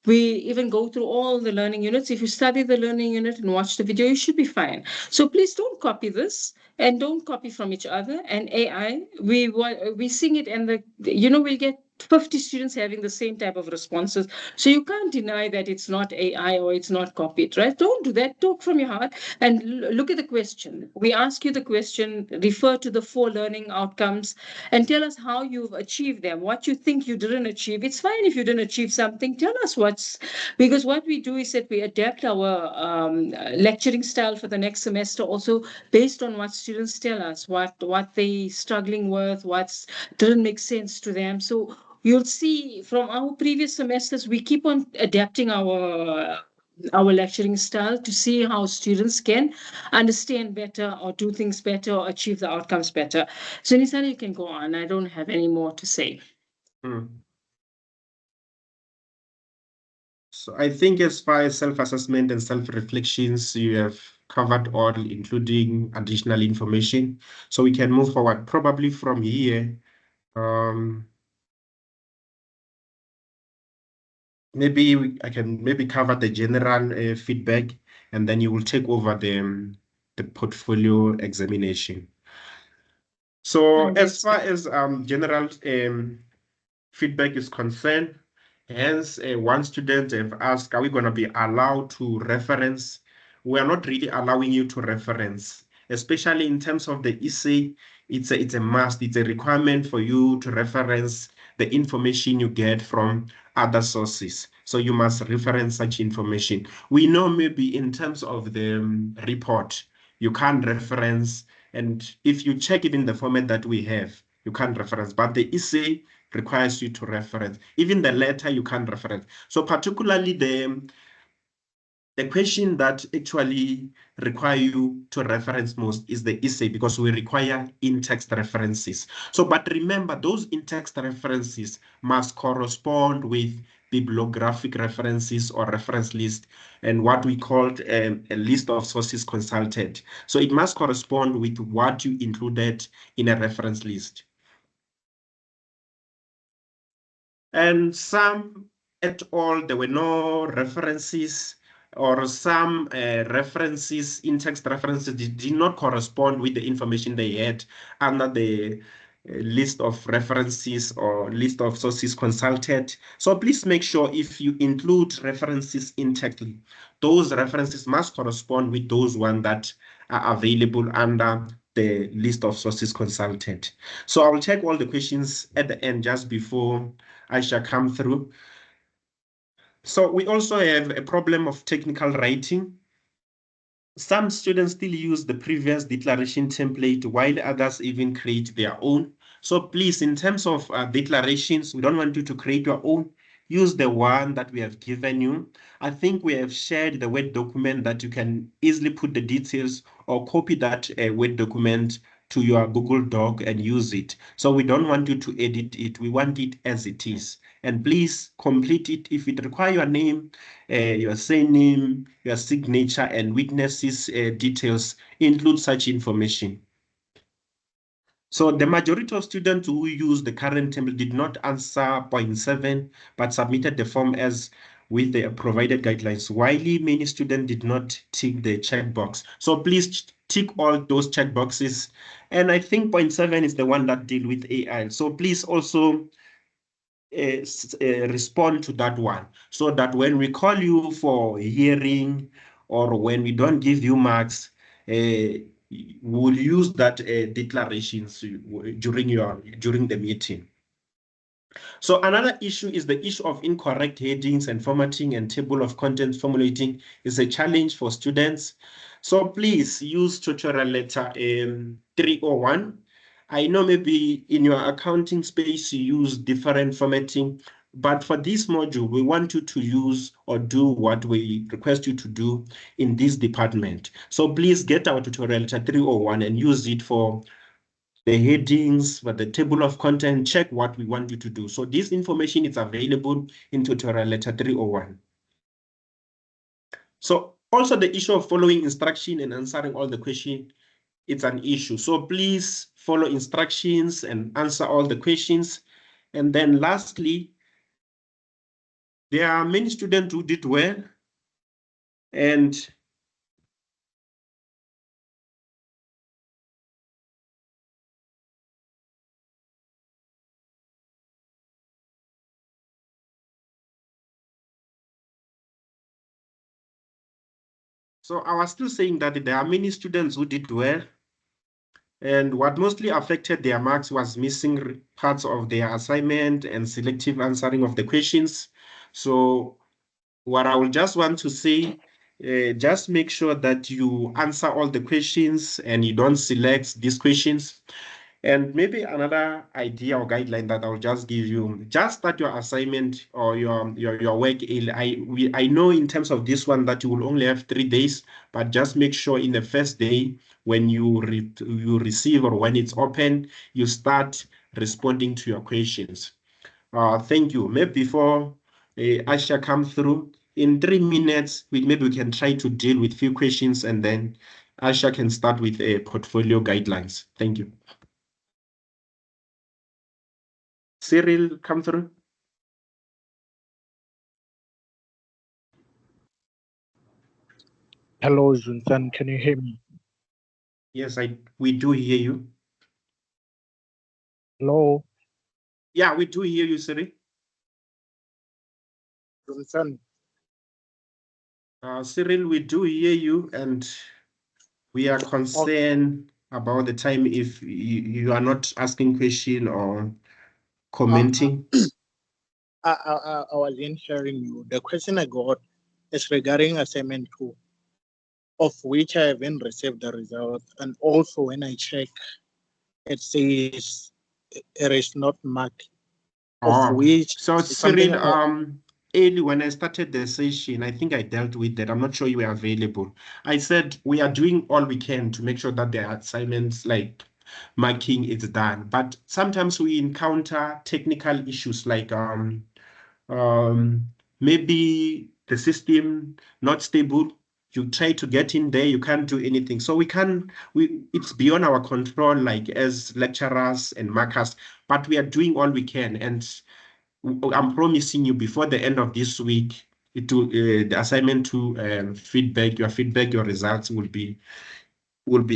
We even go through all the learning units. If you study the learning unit and watch the video, you should be fine. So please don't copy this and don't copy from each other. And AI, we sing it, and we'll get 50 students having the same type of responses. So you can't deny that it's not AI or it's not copied, right? Don't do that. Talk from your heart and look at the question. We ask you the question, refer to the 4 learning outcomes, and tell us how you've achieved them, what you think you didn't achieve. It's fine if you didn't achieve something. Tell us because what we do is that we adapt our lecturing style for the next semester also based on what students tell us, what they struggling with, what didn't make sense to them. So you'll see from our previous semesters, we keep on adapting our lecturing style to see how students can understand better or do things better or achieve the outcomes better. So Nisana, you can go on. I don't have any more to say. So I think as far as self-assessment and self-reflections, you have covered all, including additional information. So we can move forward. Probably from here, I can maybe cover the general feedback, and then you will take over the portfolio examination. So as far as general feedback is concerned, hence one student have asked, are we going to be allowed to reference? We are not really allowing you to reference, especially in terms of the essay. It's a must, it's a requirement for you to reference the information you get from other sources. So you must reference such information. We know maybe in terms of the report, you can't reference, and if you check it in the format that we have, you can't reference, but the essay requires you to reference. Even the letter you can't reference. So particularly the question that actually require you to reference most is the essay, because we require in-text references. So, but remember, those in-text references must correspond with bibliographic references or reference list, and what we called a list of sources consulted. So it must correspond with what you included in a reference list. And some at all, there were no references, or some references, in-text references did not correspond with the information they had under the list of references or list of sources consulted. So please make sure if you include references intactly, those references must correspond with those ones that are available under the list of sources consulted. So I will check all the questions at the end just before I shall come through. So we also have a problem of technical writing. Some students still use the previous declaration template, while others even create their own. So please, in terms of declarations, we don't want you to create your own. Use the one that we have given you. I think we have shared the Word document that you can easily put the details or copy that Word document to your Google Doc and use it. So we don't want you to edit it. We want it as it is. And please complete it. If it requires your name, your surname, your signature, and witnesses details, include such information. So the majority of students who use the current template did not answer point 7, but submitted the form as with the provided guidelines, while many students did not tick the checkbox. So please tick all those checkboxes. And I think point 7 is the one that deals with AI. So please also respond to that one, so that when we call you for hearing or when we don't give you marks, we'll use that declarations during the meeting. So another issue is the issue of incorrect headings and formatting, and table of contents formulating is a challenge for students. So please use tutorial letter 301. I know maybe in your accounting space you use different formatting, but for this module, we want you to use or do what we request you to do in this department. So please get our tutorial letter 301 and use it for the headings, for the table of content, check what we want you to do. So this information is available in tutorial letter 301. So also the issue of following instruction and answering all the questions, it's an issue. So please follow instructions and answer all the questions. And then lastly, There are many students who did well, and so I was still saying that there are many students who did well, and what mostly affected their marks was missing parts of their assignment and selective answering of the questions. So what I will just want to say, just make sure that you answer all the questions and you don't select these questions. And maybe another idea or guideline that I'll just give you, just start your assignment or your work. I know in terms of this one that you will only have 3 days, but just make sure in the first day when you receive or when it's open, you start responding to your questions. Thank you. Maybe before Asha comes through, in 3 minutes, maybe we can try to deal with few questions and then Asha can start with a portfolio guidelines. Thank you. Cyril, come through. Hello, Zunsan, can you hear me? Yes, we do hear you. Hello, Yeah, we do hear you, Cyril. Zunsan. Cyril, we do hear you, and we are concerned about the time if you are not asking question or commenting. I wasn't hearing you. The question I got is regarding assignment 2, of which I haven't received the result. And also when I check, it says it is not marked, of which So something. Cyril, early when I started the session, I think I dealt with that. I'm not sure you were available. I said we are doing all we can to make sure that the assignments like marking is done. But sometimes we encounter technical issues like maybe the system not stable. You try to get in there, you can't do anything. So it's beyond our control, like as lecturers and markers, but we are doing all we can. And I'm promising you before the end of this week, the assignment to feedback, your results will be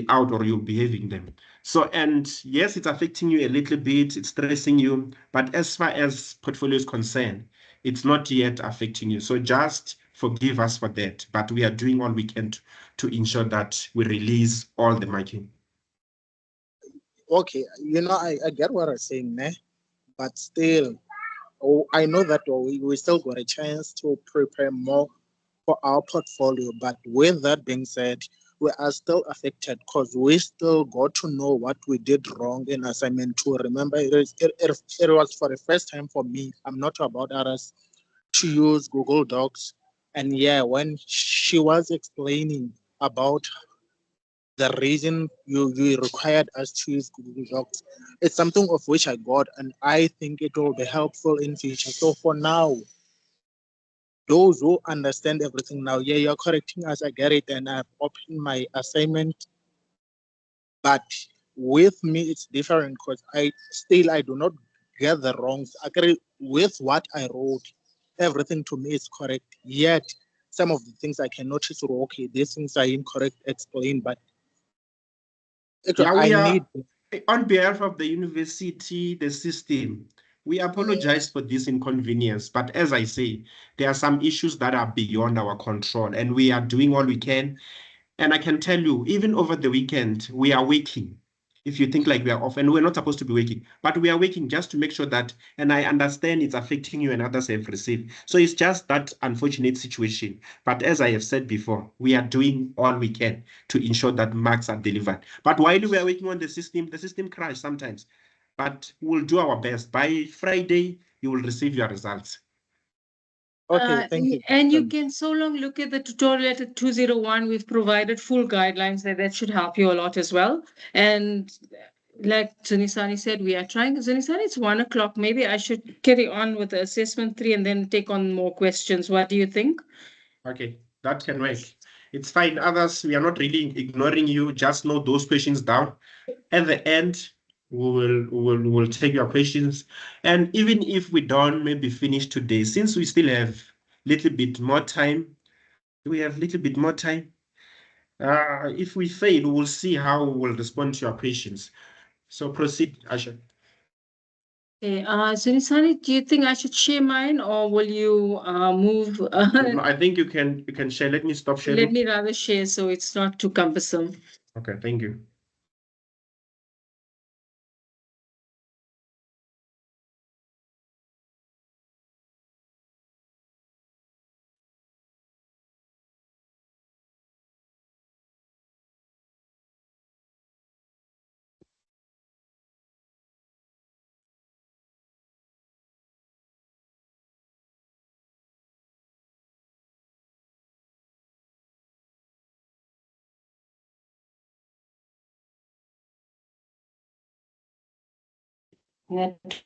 out or you'll be having them. So, and yes, it's affecting you a little bit, it's stressing you, but as far as portfolio is concerned, it's not yet affecting you. So just forgive us for that, but we are doing all we can to ensure that we release all the marking. Okay, I get what I'm saying, né? But still, I know that we still got a chance to prepare more for our portfolio. But with that being said, we are still affected because we still got to know what we did wrong in assignment 2. Remember, it was for the first time for me. I'm not about others to use Google Docs. And yeah, when she was explaining about the reason you required us to use Google Docs, it's something of which I got, and I think it will be helpful in future. So for now, those who understand everything now, yeah, you're correcting us, I get it, and I've opened my assignment. But with me, it's different because I do not get the wrongs. Actually, with what I wrote, everything to me is correct. Yet, some of the things I can notice, okay, these things are incorrect, explain, but Yeah, on behalf of the university, the system, we apologize for this inconvenience. But as I say, there are some issues that are beyond our control, and we are doing all we can. And I can tell you, even over the weekend, we are working. If you think like we are off, and we're not supposed to be working, but we are working just to make sure that, and I understand it's affecting you and others have received. So it's just that unfortunate situation. But as I have said before, we are doing all we can to ensure that marks are delivered. But while we are working on the system crashes sometimes. But we'll do our best. By Friday, you will receive your results. Okay, thank you. And you can so long look at the tutorial at 201. We've provided full guidelines there that should help you a lot as well. And like Zunisani said, we are trying. Zunisani, it's 1 o'clock. Maybe I should carry on with the assessment 3 and then take on more questions. What do you think? Okay, that can work. It's fine. Others, we are not really ignoring you. Just note those questions down. At the end, we will take your questions. And even if we don't maybe finish today, since we still have a little bit more time, we have a little bit more time. If we fail, we will see how we will respond to your questions. So proceed, Asha. Okay, Sunisani, do you think I should share mine or will you move? No, I think you can share. Let me stop sharing. Let me rather share so it's not too cumbersome. Okay, thank you. Net-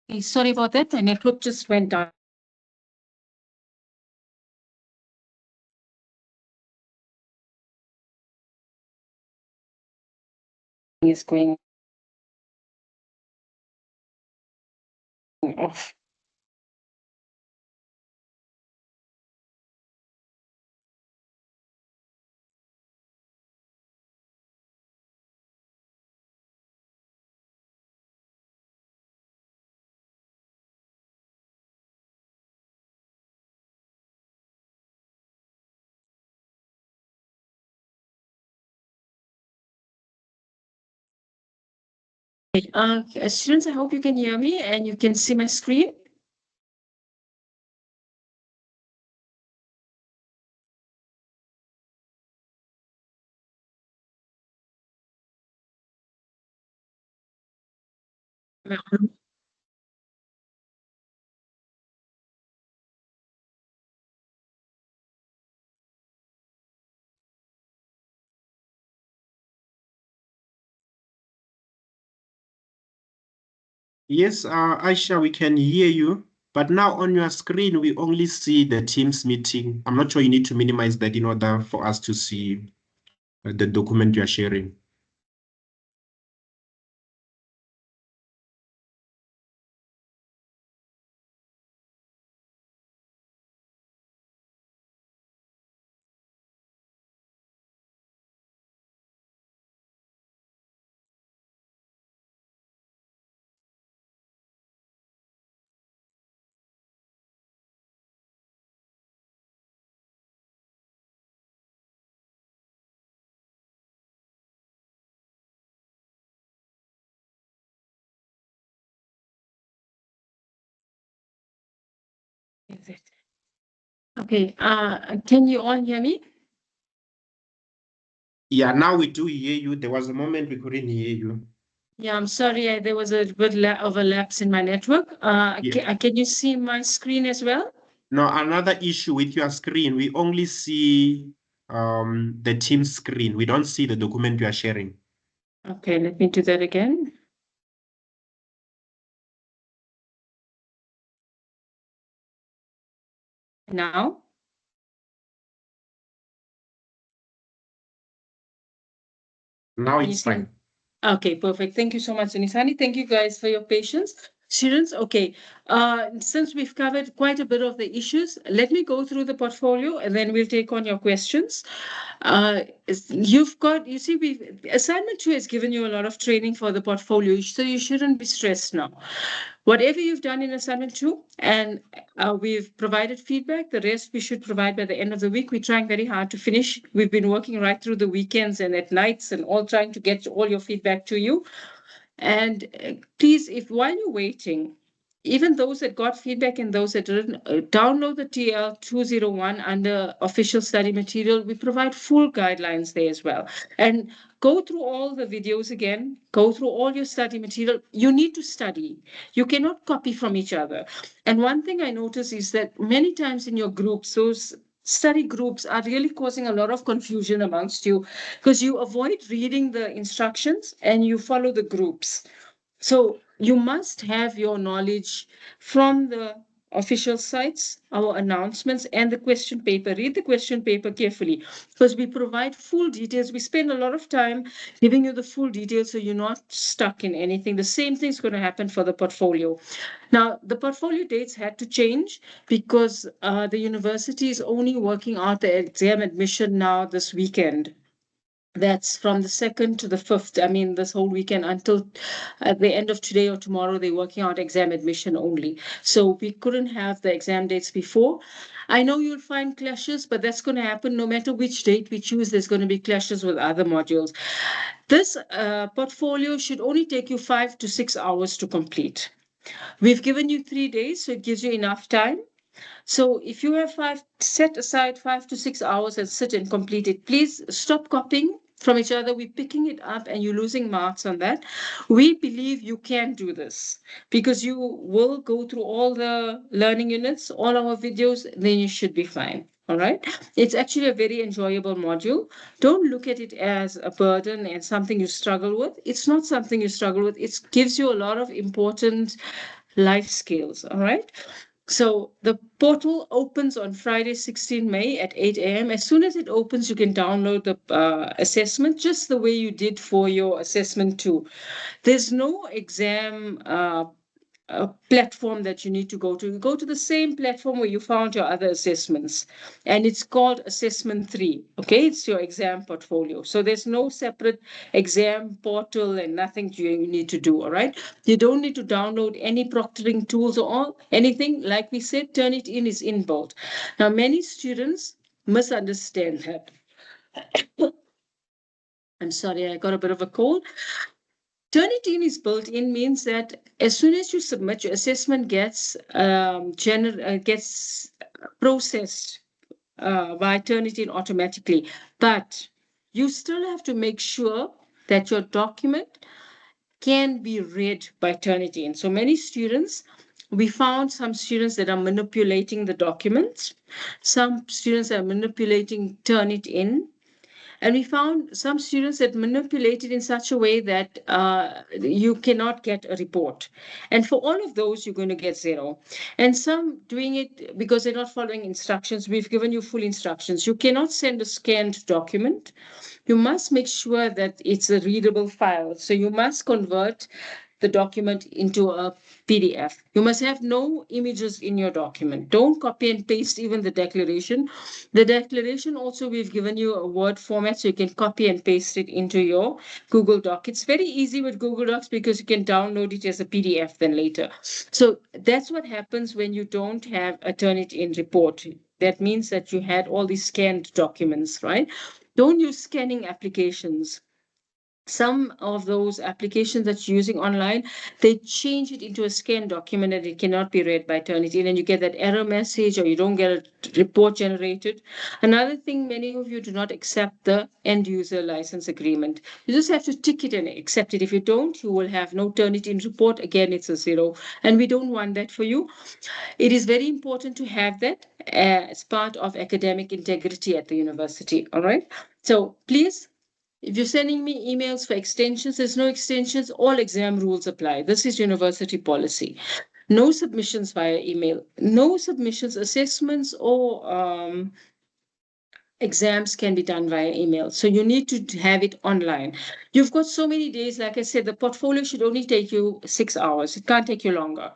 Okay, sorry about that. The network just went down. Is going off. Students, I hope you can hear me and you can see my screen. Yes, Aisha, we can hear you, but now on your screen, we only see the Teams meeting. I'm not sure you need to minimize that in order for us to see the document you're sharing. Is it? Okay, can you all hear me? Yeah, now we do hear you. There was a moment we couldn't hear you. Yeah, I'm sorry, there was a bit of a lapse in my network. Yeah. Can you see my screen as well? Now, another issue with your screen, we only see the Teams screen. We don't see the document you are sharing. Okay, let me do that again. Now? Now it's fine. Okay, perfect. Thank you so much, Sunisani. Thank you guys for your patience. Students, okay, since we've covered quite a bit of the issues, let me go through the portfolio and then we'll take on your questions. You see, assignment 2 has given you a lot of training for the portfolio, so you shouldn't be stressed now. Whatever you've done in assignment 2, and we've provided feedback, the rest we should provide by the end of the week. We're trying very hard to finish. We've been working right through the weekends and at nights and all trying to get all your feedback to you. And please, if while you're waiting, even those that got feedback and those that didn't, download the TL 201 under official study material. We provide full guidelines there as well. And go through all the videos again, go through all your study material. You need to study. You cannot copy from each other. And one thing I notice is that many times in your groups, those study groups are really causing a lot of confusion amongst you because you avoid reading the instructions and you follow the groups. So you must have your knowledge from the official sites, our announcements, and the question paper. Read the question paper carefully because we provide full details. We spend a lot of time giving you the full details so you're not stuck in anything. The same thing's going to happen for the portfolio. Now, the portfolio dates had to change because the university is only working out the exam admission now this weekend. That's from the 2nd to the 5th. I mean, this whole weekend until at the end of today or tomorrow, they're working out exam admission only. So we couldn't have the exam dates before. I know you'll find clashes, but that's going to happen no matter which date we choose. There's going to be clashes with other modules. This portfolio should only take you 5 to 6 hours to complete. We've given you 3 days, so it gives you enough time. So if you have set aside 5 to 6 hours and sit and complete it. Please stop copying from each other. We're picking it up and you're losing marks on that. We believe you can do this because you will go through all the learning units, all our videos, then you should be fine. All right. It's actually a very enjoyable module. Don't look at it as a burden and something you struggle with. It's not something you struggle with. It gives you a lot of important life skills. All right. So the portal opens on Friday, 16 May at 8 a.m. As soon as it opens, you can download the assessment just the way you did for your assessment too. There's no exam platform that you need to go to. You go to the same platform where you found your other assessments, and it's called Assessment 3. Okay, it's your exam portfolio. So there's no separate exam portal and nothing you need to do. All right, you don't need to download any proctoring tools or anything. Like we said, Turnitin is inbuilt. Now, many students misunderstand that. I'm sorry, I got a bit of a cold. Turnitin is built in means that as soon as you submit, your assessment gets processed by Turnitin automatically. But you still have to make sure that your document can be read by Turnitin. So many students, we found some students that are manipulating the documents. Some students are manipulating Turnitin. And we found some students that manipulated in such a way that you cannot get a report. And for all of those, you're going to get 0. And some doing it because they're not following instructions. We've given you full instructions. You cannot send a scanned document. You must make sure that it's a readable file. So you must convert the document into a PDF. You must have no images in your document. Don't copy and paste even the declaration. The declaration also, we've given you a Word format so you can copy and paste it into your Google Doc. It's very easy with Google Docs because you can download it as a PDF then later. So that's what happens when you don't have a Turnitin report. That means that you had all these scanned documents, right? Don't use scanning applications. Some of those applications that you're using online, they change it into a scanned document and it cannot be read by Turnitin, and you get that error message or you don't get a report generated. Another thing, many of you do not accept the end user license agreement. You just have to tick it and accept it. If you don't, you will have no Turnitin report. Again, it's a 0, and we don't want that for you. It is very important to have that as part of academic integrity at the university. All right. So please, if you're sending me emails for extensions, there's no extensions. All exam rules apply. This is university policy. No submissions via email. No submissions, assessments, or exams can be done via email. So you need to have it online. You've got so many days. Like I said, the portfolio should only take you 6 hours. It can't take you longer.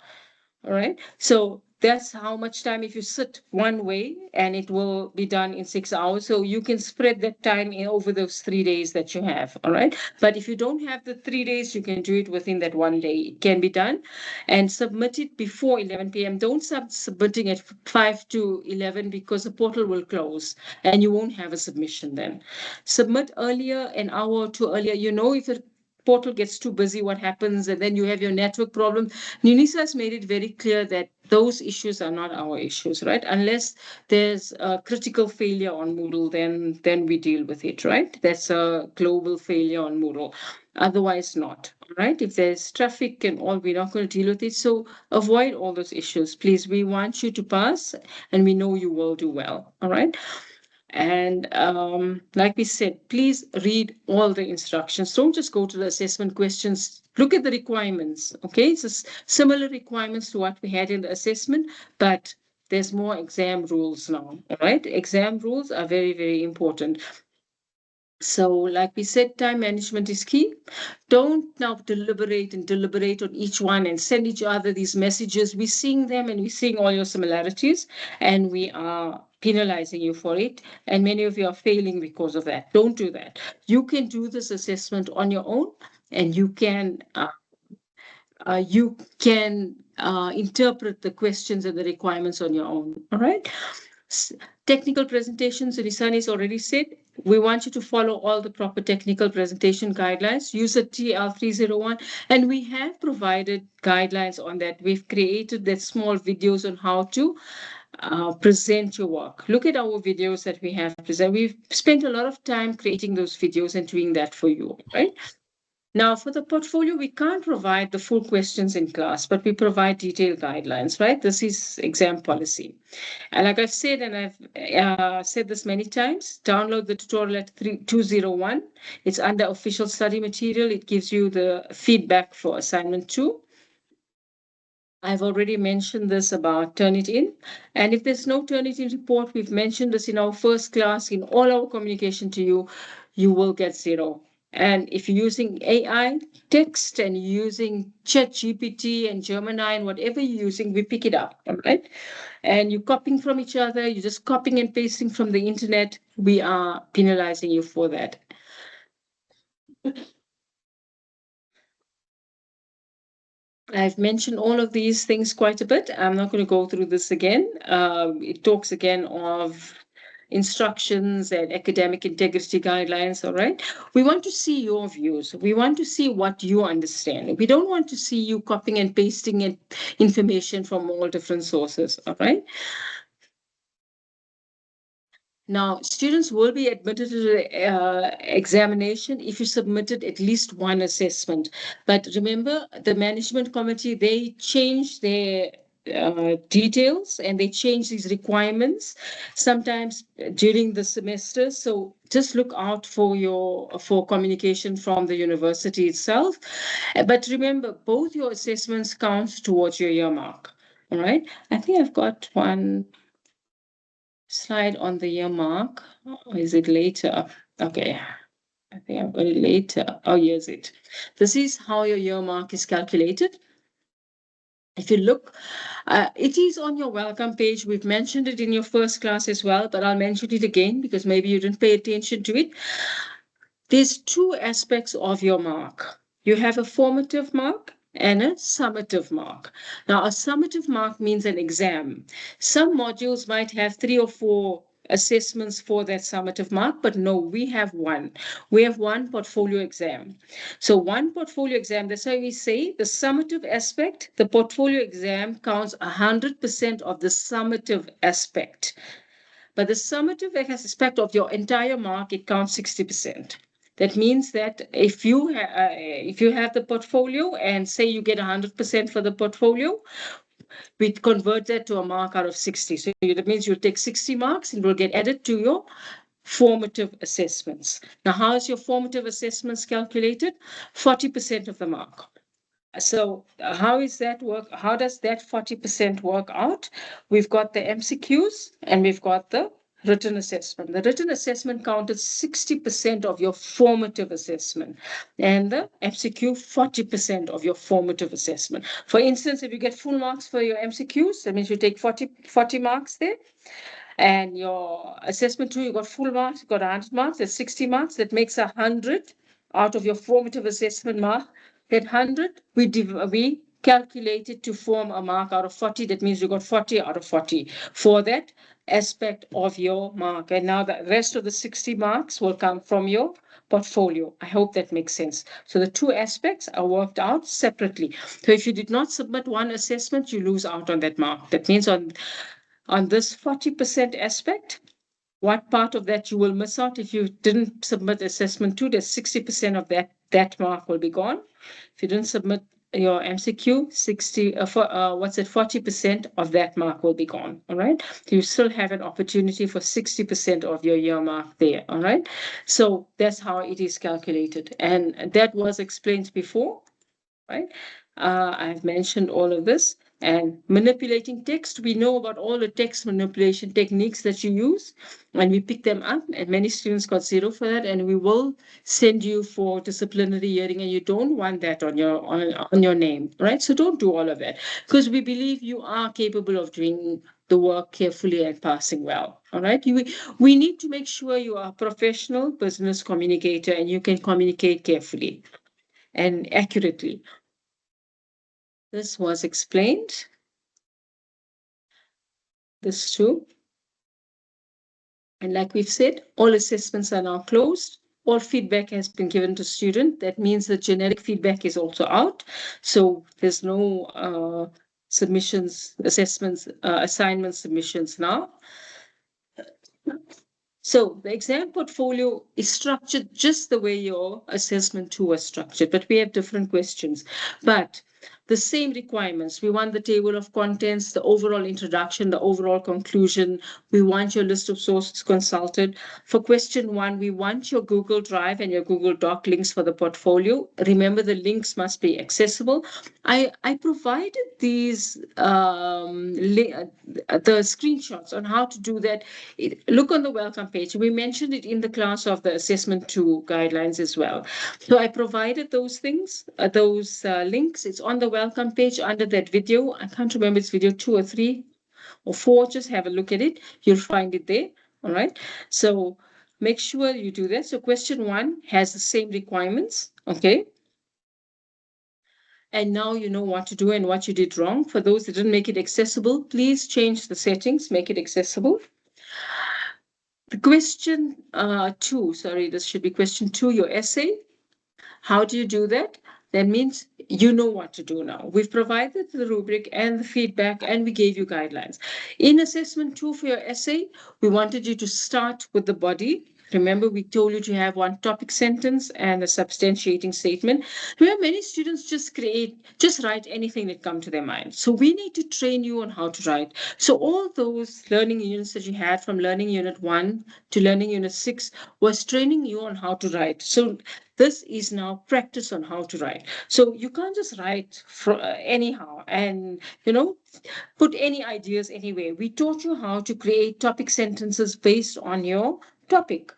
All right. So that's how much time if you sit one way, and it will be done in 6 hours. So you can spread that time over those 3 days that you have. All right. But if you don't have the 3 days, you can do it within that one day. It can be done, and submit it before 11 p.m. Don't start submitting at 5 to 11 because the portal will close and you won't have a submission then. Submit earlier, an hour or two earlier. You know, if the portal gets too busy, what happens, and then you have your network problem. UNISA has made it very clear that those issues are not our issues, right? Unless there's a critical failure on Moodle, then we deal with it, right? That's a global failure on Moodle. Otherwise not, right? If there's traffic and all, we're not going to deal with it. So avoid all those issues, please. We want you to pass, and we know you will do well, all right? And like we said, please read all the instructions. Don't just go to the assessment questions. Look at the requirements. Okay, it's similar requirements to what we had in the assessment, but there's more exam rules now. All right, exam rules are very, very important. So, like we said, time management is key. Don't now deliberate on each one and send each other these messages. We're seeing them and we're seeing all your similarities, and we are penalizing you for it. And many of you are failing because of that. Don't do that. You can do this assessment on your own, and you can interpret the questions and the requirements on your own. All right. Technical presentations, Risani's already said, we want you to follow all the proper technical presentation guidelines. Use a TL301, and we have provided guidelines on that. We've created that small videos on how to present your work. Look at our videos that we have presented. We've spent a lot of time creating those videos and doing that for you, right? Now, for the portfolio, we can't provide the full questions in class, but we provide detailed guidelines, right? This is exam policy. And like I've said, and I've said this many times, download the tutorial at 201. It's under official study material. It gives you the feedback for assignment 2. I've already mentioned this about Turnitin. And if there's no Turnitin report, we've mentioned this in our first class, in all our communication to you, you will get 0. And if you're using AI text and using ChatGPT and Gemini and whatever you're using, we pick it up, all right? And you're copying from each other, you're just copying and pasting from the internet, we are penalizing you for that. I've mentioned all of these things quite a bit. I'm not going to go through this again. It talks again of instructions and academic integrity guidelines, all right? We want to see your views. We want to see what you understand. We don't want to see you copying and pasting information from all different sources, all right? Now, students will be admitted to the examination if you submitted at least one assessment. But remember, the management committee, they change their details and they change these requirements sometimes during the semester. So just look out for communication from the university itself. But remember, both your assessments count towards your year mark. All right. I think I've got one slide on the year mark. Or is it later? Okay. I think I've got it later. Oh, here's it. This is how your year mark is calculated. If you look, it is on your welcome page. We've mentioned it in your first class as well, but I'll mention it again because maybe you didn't pay attention to it. There's 2 aspects of your mark. You have a formative mark and a summative mark. Now, a summative mark means an exam. Some modules might have 3 or 4 assessments for that summative mark, but no, we have one. We have one portfolio exam. So one portfolio exam, that's why we say the summative aspect, the portfolio exam counts 100% of the summative aspect. But the summative aspect of your entire mark, it counts 60%. That means that if you have the portfolio and say you get 100% for the portfolio, we convert that to a mark out of 60. So that means you'll take 60 marks and will get added to your formative assessments. Now, how is your formative assessments calculated? 40% of the mark. So how is that work? How does that 40% work out? We've got the MCQs and we've got the written assessment. The written assessment counted 60% of your formative assessment and the MCQ 40% of your formative assessment. For instance, if you get full marks for your MCQs, that means you take 40 marks there. And your assessment 2, you got full marks, you got 100 marks, that's 60 marks. That makes 100 out of your formative assessment mark. That 100, we calculated to form a mark out of 40. That means you got 40 out of 40 for that aspect of your mark. And now the rest of the 60 marks will come from your portfolio. I hope that makes sense. So the 2 aspects are worked out separately. So if you did not submit one assessment, you lose out on that mark. That means on this 40% aspect, what part of that you will miss out if you didn't submit assessment 2, there's 60% of that mark will be gone. If you didn't submit your MCQ, 60 40% of that mark will be gone. All right. You still have an opportunity for 60% of your year mark there. All right. So that's how it is calculated. And that was explained before, right? I've mentioned all of this. And manipulating text, we know about all the text manipulation techniques that you use, and we pick them up, and many students got 0 for that, and we will send you for disciplinary hearing, and you don't want that on your name, right? So don't do all of that, because we believe you are capable of doing the work carefully and passing well. All right. We need to make sure you are a professional business communicator and you can communicate carefully and accurately. This was explained. This too. And like we've said, all assessments are now closed. All feedback has been given to student. That means the generic feedback is also out. So there's no submissions, assessments, assignment submissions now. So the exam portfolio is structured just the way your assessment 2 was structured, but we have different questions. But the same requirements. We want the table of contents, the overall introduction, the overall conclusion. We want your list of sources consulted. For question 1, we want your Google Drive and your Google Doc links for the portfolio. Remember, the links must be accessible. I provided these the screenshots on how to do that. Look on the welcome page. We mentioned it in the class of the assessment 2 guidelines as well. So I provided those things, those links. It's on the welcome page under that video. I can't remember it's video 2 or 3 or 4. Just have a look at it. You'll find it there. All right. So make sure you do that. So question 1 has the same requirements. Okay. And now you know what to do and what you did wrong. For those that didn't make it accessible, please change the settings, make it accessible. The question 2, sorry, this should be question 2, your essay. How do you do that? That means you know what to do now. We've provided the rubric and the feedback, and we gave you guidelines. In assessment 2 for your essay, we wanted you to start with the body. Remember, we told you to have one topic sentence and a substantiating statement. Remember, many students just write anything that comes to their mind. So we need to train you on how to write. So all those learning units that you had from learning unit 1 to learning unit 6 was training you on how to write. So this is now practice on how to write. So you can't just write anyhow and, put any ideas anywhere. We taught you how to create topic sentences based on your topic.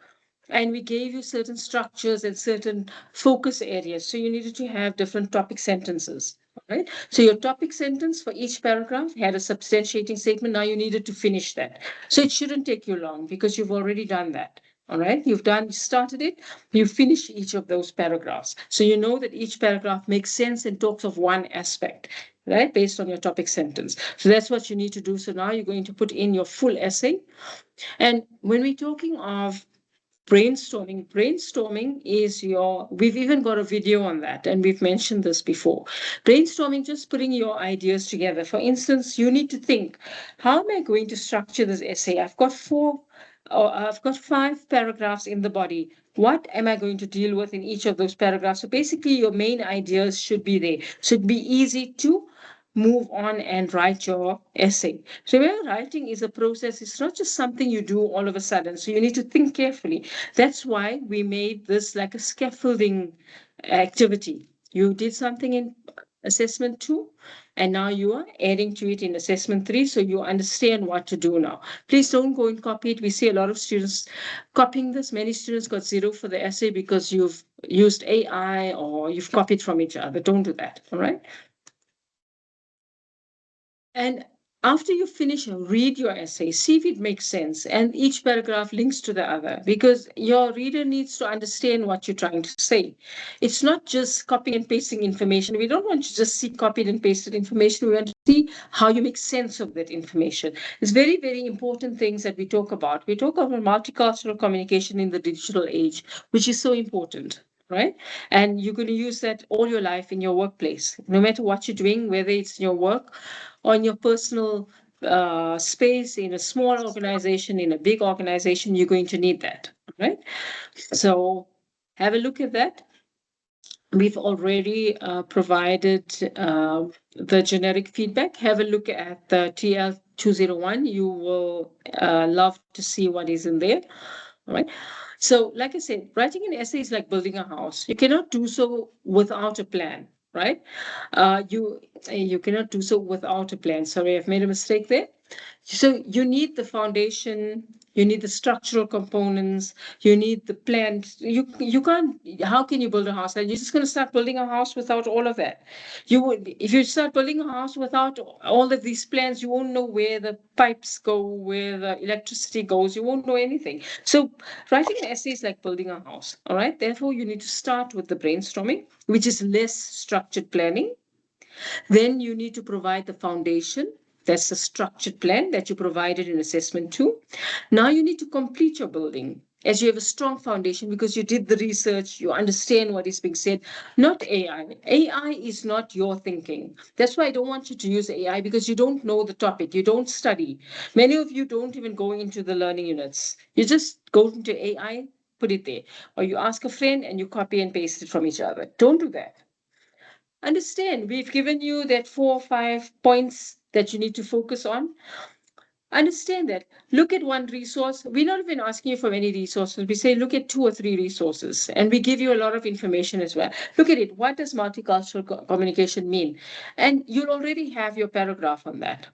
And we gave you certain structures and certain focus areas. So you needed to have different topic sentences. Right? So your topic sentence for each paragraph had a substantiating statement. Now you needed to finish that. So it shouldn't take you long because you've already done that. All right, you started it, you finish each of those paragraphs. So you know that each paragraph makes sense and talks of one aspect, right, based on your topic sentence. So that's what you need to do. So now you're going to put in your full essay. And when we're talking of brainstorming is we've even got a video on that, and we've mentioned this before. Brainstorming, just putting your ideas together. For instance, you need to think, how am I going to structure this essay? I've got 5 paragraphs in the body. What am I going to deal with in each of those paragraphs? So basically your main ideas should be there. So it'd be easy to move on and write your essay. So remember, writing is a process. It's not just something you do all of a sudden. So you need to think carefully. That's why we made this like a scaffolding activity. You did something in assessment 2, and now you are adding to it in assessment 3, so you understand what to do now. Please don't go and copy it. We see a lot of students copying this. Many students got 0 for the essay because you've used AI or you've copied from each other. Don't do that, all right? And after you finish, read your essay, see if it makes sense, and each paragraph links to the other, because your reader needs to understand what you're trying to say. It's not just copying and pasting information. We don't want to just see copied and pasted information. We want to see how you make sense of that information. It's very, very important things that we talk about. We talk about multicultural communication in the digital age, which is so important. Right? And you're going to use that all your life in your workplace, no matter what you're doing, whether it's in your work or in your personal space, in a small organization, in a big organization, you're going to need that, right? So have a look at that. we've already provided the generic feedback. Have a look at the TL201. You will love to see what is in there. All right. So, like I said, writing an essay is like building a house. You cannot do so without a plan, right? You cannot do so without a plan. Sorry, I've made a mistake there. So you need the foundation, you need the structural components, you need the plans. You can't. How can you build a house? Are you just going to start building a house without all of that? You would, if you start building a house without all of these plans, you won't know where the pipes go, where the electricity goes. You won't know anything. So writing an essay is like building a house. All right. Therefore, you need to start with the brainstorming, which is less structured planning. Then you need to provide the foundation. That's the structured plan that you provided in assessment 2. Now you need to complete your building as you have a strong foundation because you did the research, you understand what is being said, not AI. AI is not your thinking. That's why I don't want you to use AI because you don't know the topic, you don't study. Many of you don't even go into the learning units. You just go into AI, put it there, or you ask a friend and you copy and paste it from each other. Don't do that. Understand, we've given you that 4 or 5 points that you need to focus on. Understand that. Look at one resource. We're not even asking you for any resources. We say look at 2 or 3 resources, and we give you a lot of information as well. Look at it. What does multicultural communication mean? And you'll already have your paragraph on that.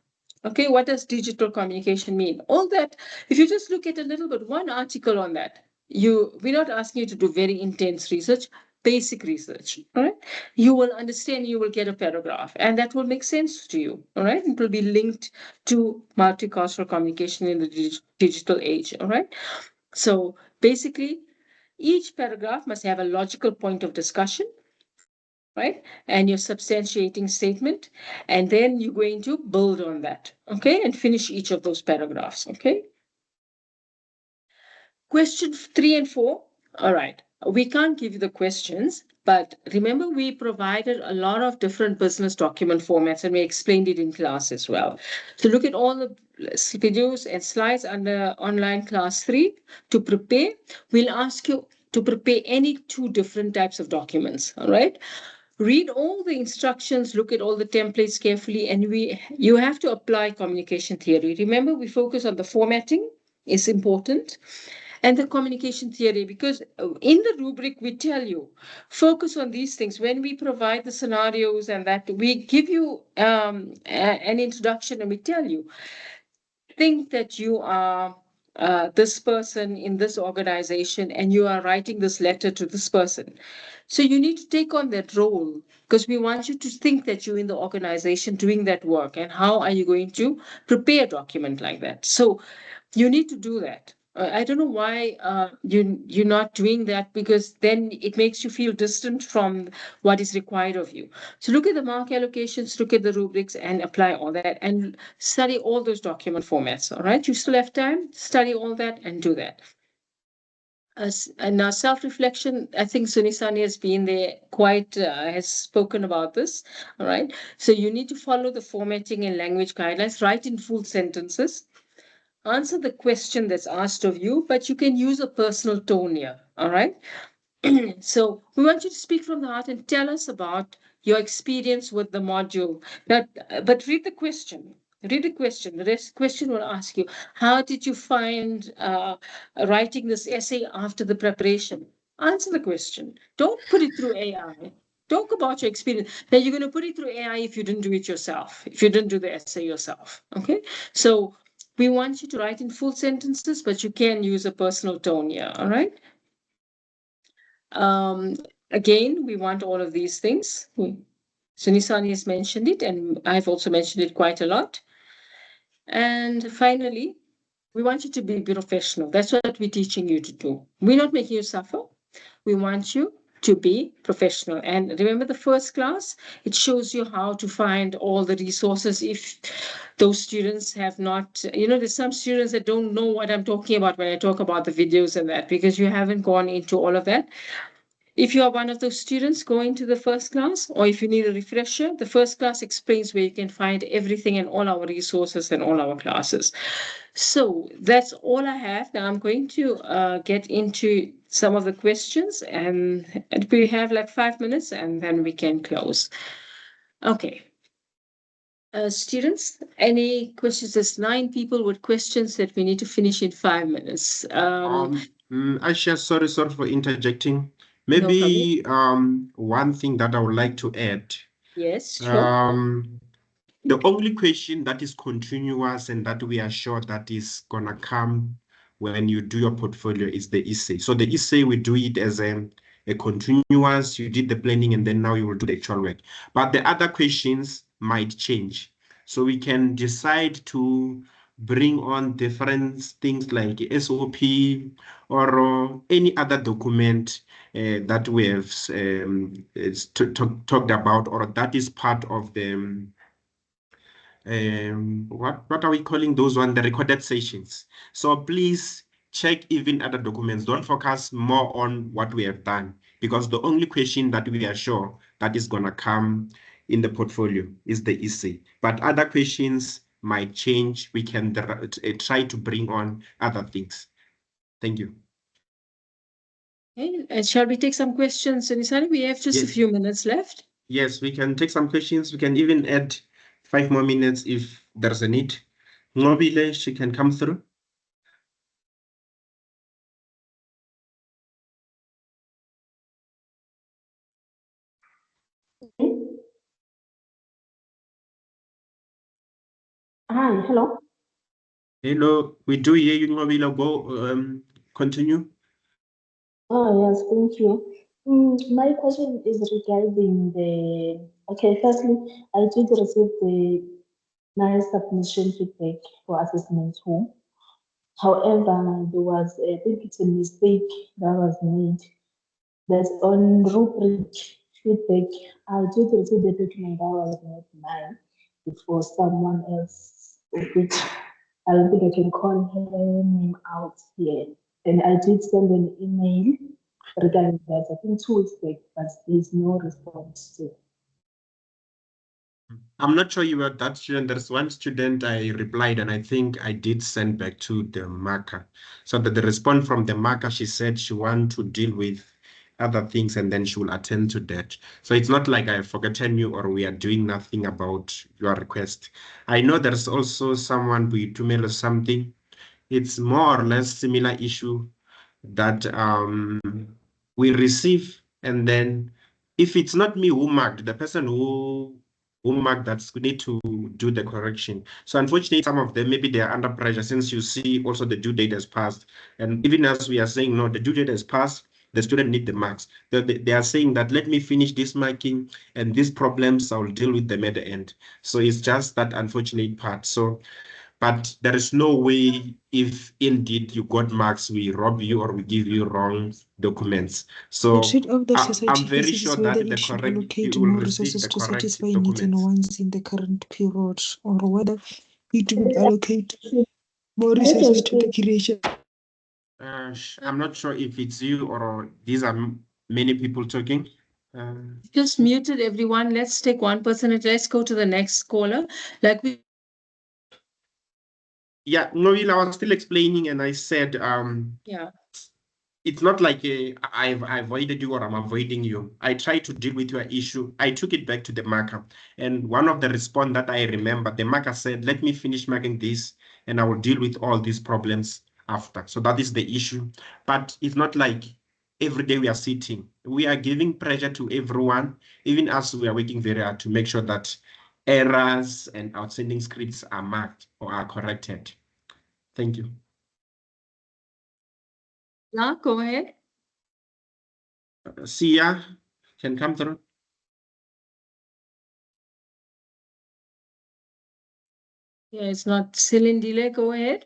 Okay, what does digital communication mean? All that, if you just look at a little bit, one article on that, we're not asking you to do very intense research, basic research. All right, you will understand, you will get a paragraph, and that will make sense to you. All right, it will be linked to multicultural communication in the digital age. All right, so basically, each paragraph must have a logical point of discussion, right? And your substantiating statement, and then you're going to build on that, okay? And finish each of those paragraphs, okay? Question 3 and 4, all right. We can't give you the questions, but remember we provided a lot of different business document formats and we explained it in class as well. So look at all the videos and slides under online class 3 to prepare. We'll ask you to prepare any 2 different types of documents, all right? Read all the instructions, look at all the templates carefully, and you have to apply communication theory. Remember, we focus on the formatting, is important, and the communication theory, because in the rubric, we tell you, focus on these things. When we provide the scenarios and that, we give you an introduction and we tell you, think that you are this person in this organization and you are writing this letter to this person. So you need to take on that role because we want you to think that you're in the organization doing that work. And how are you going to prepare a document like that? So you need to do that. I don't know why you're not doing that, because then it makes you feel distant from what is required of you. So look at the mark allocations, look at the rubrics, and apply all that, and study all those document formats. All right, you still have time. Study all that and do that. And now self-reflection, I think Sunisani has been there quite, has spoken about this. All right, so you need to follow the formatting and language guidelines. Write in full sentences. Answer the question that's asked of you, but you can use a personal tone here. All right. So we want you to speak from the heart and tell us about your experience with the module. But read the question. Read the question. The question will ask you, how did you find writing this essay after the preparation? Answer the question. Don't put it through AI. Talk about your experience. Now you're going to put it through AI if you didn't do it yourself, if you didn't do the essay yourself. Okay. So we want you to write in full sentences, but you can use a personal tone here. All right. Again, we want all of these things. Sunisani has mentioned it, and I've also mentioned it quite a lot. And finally, we want you to be professional. That's what we're teaching you to do. We're not making you suffer. We want you to be professional. And remember the first class, it shows you how to find all the resources if those students have not, there's some students that don't know what I'm talking about when I talk about the videos and that, because you haven't gone into all of that. If you are one of those students going to the first class, or if you need a refresher, the first class explains where you can find everything and all our resources and all our classes. So that's all I have. Now I'm going to get into some of the questions, and we have like 5 minutes, and then we can close. Okay. Students, any questions? There's 9 people with questions that we need to finish in 5 minutes. Aisha, sorry for interjecting. No problem. Maybe one thing that I would like to add. Yes, sure. The only question that is continuous and that we are sure that is gonna come when you do your portfolio is the essay. So the essay, we do it as a continuous, you did the planning and then now you will do the actual work. But the other questions might change. So we can decide to bring on different things like SOP or any other document that we have talked about, or that is part of the what are we calling those one? The recorded sessions. So please check even other documents. Don't focus more on what we have done, because the only question that we are sure that is gonna come in the portfolio is the essay. But other questions might change. We can try to bring on other things. Thank you. Okay, and shall we take some questions, Nisani? We have just a few minutes left. Yes, we can take some questions. We can even add 5 more minutes if there's a need. Ngobile, she can come through. Hi, hello. Hello, we do hear you, Ngobile. Go, continue. Oh, yes, thank you. My question is regarding the, okay, firstly, I did receive my submission feedback for assessment 2. However, there was, I think it's a mistake that was made. That's on rubric feedback. I did receive the document that was not mine. It was someone else, of which I don't think I can call her name out here. And I did send an email regarding that. I think 2 weeks back, but there's no response still. I'm not sure you were that student. There's one student I replied, and I think I did send back to the marker. So that the response from the marker, she said she want to deal with other things and then she will attend to that. So it's not like I've forgotten you or we are doing nothing about your request. I know there's also someone we to mail or something. It's more or less similar issue that we receive, and then if it's not me who marked, the person who marked, that's we need to do the correction. So unfortunately, some of them, maybe they are under pressure, since you see also the due date has passed. And even as we are saying, no, the due date has passed, the student need the marks. They are saying that, let me finish this marking and these problems, I will deal with them at the end. So it's just that unfortunate part. So but there is no way, if indeed you got marks, we rob you or we give you wrong documents. So I'm very sure that the correct, you will receive the correct documents. Ones in the current period, or whether it would allocate more resources to the creation. I'm not sure if it's you or these are many people talking. Just muted everyone. Let's take one person and let's go to the next caller. Like we. Yeah, no, I was still explaining, and I said, yeah, it's not like I avoided you or I'm avoiding you. I tried to deal with your issue. I took it back to the marker. And one of the response that I remember, the marker said, let me finish marking this and I will deal with all these problems after. So that is the issue. But it's not like every day we are sitting. We are giving pressure to everyone, even as we are working very hard to make sure that errors and outstanding scripts are marked or are corrected. Thank you. Yeah, go ahead. Sia can come through. Yeah, it's not Silindile. Go ahead.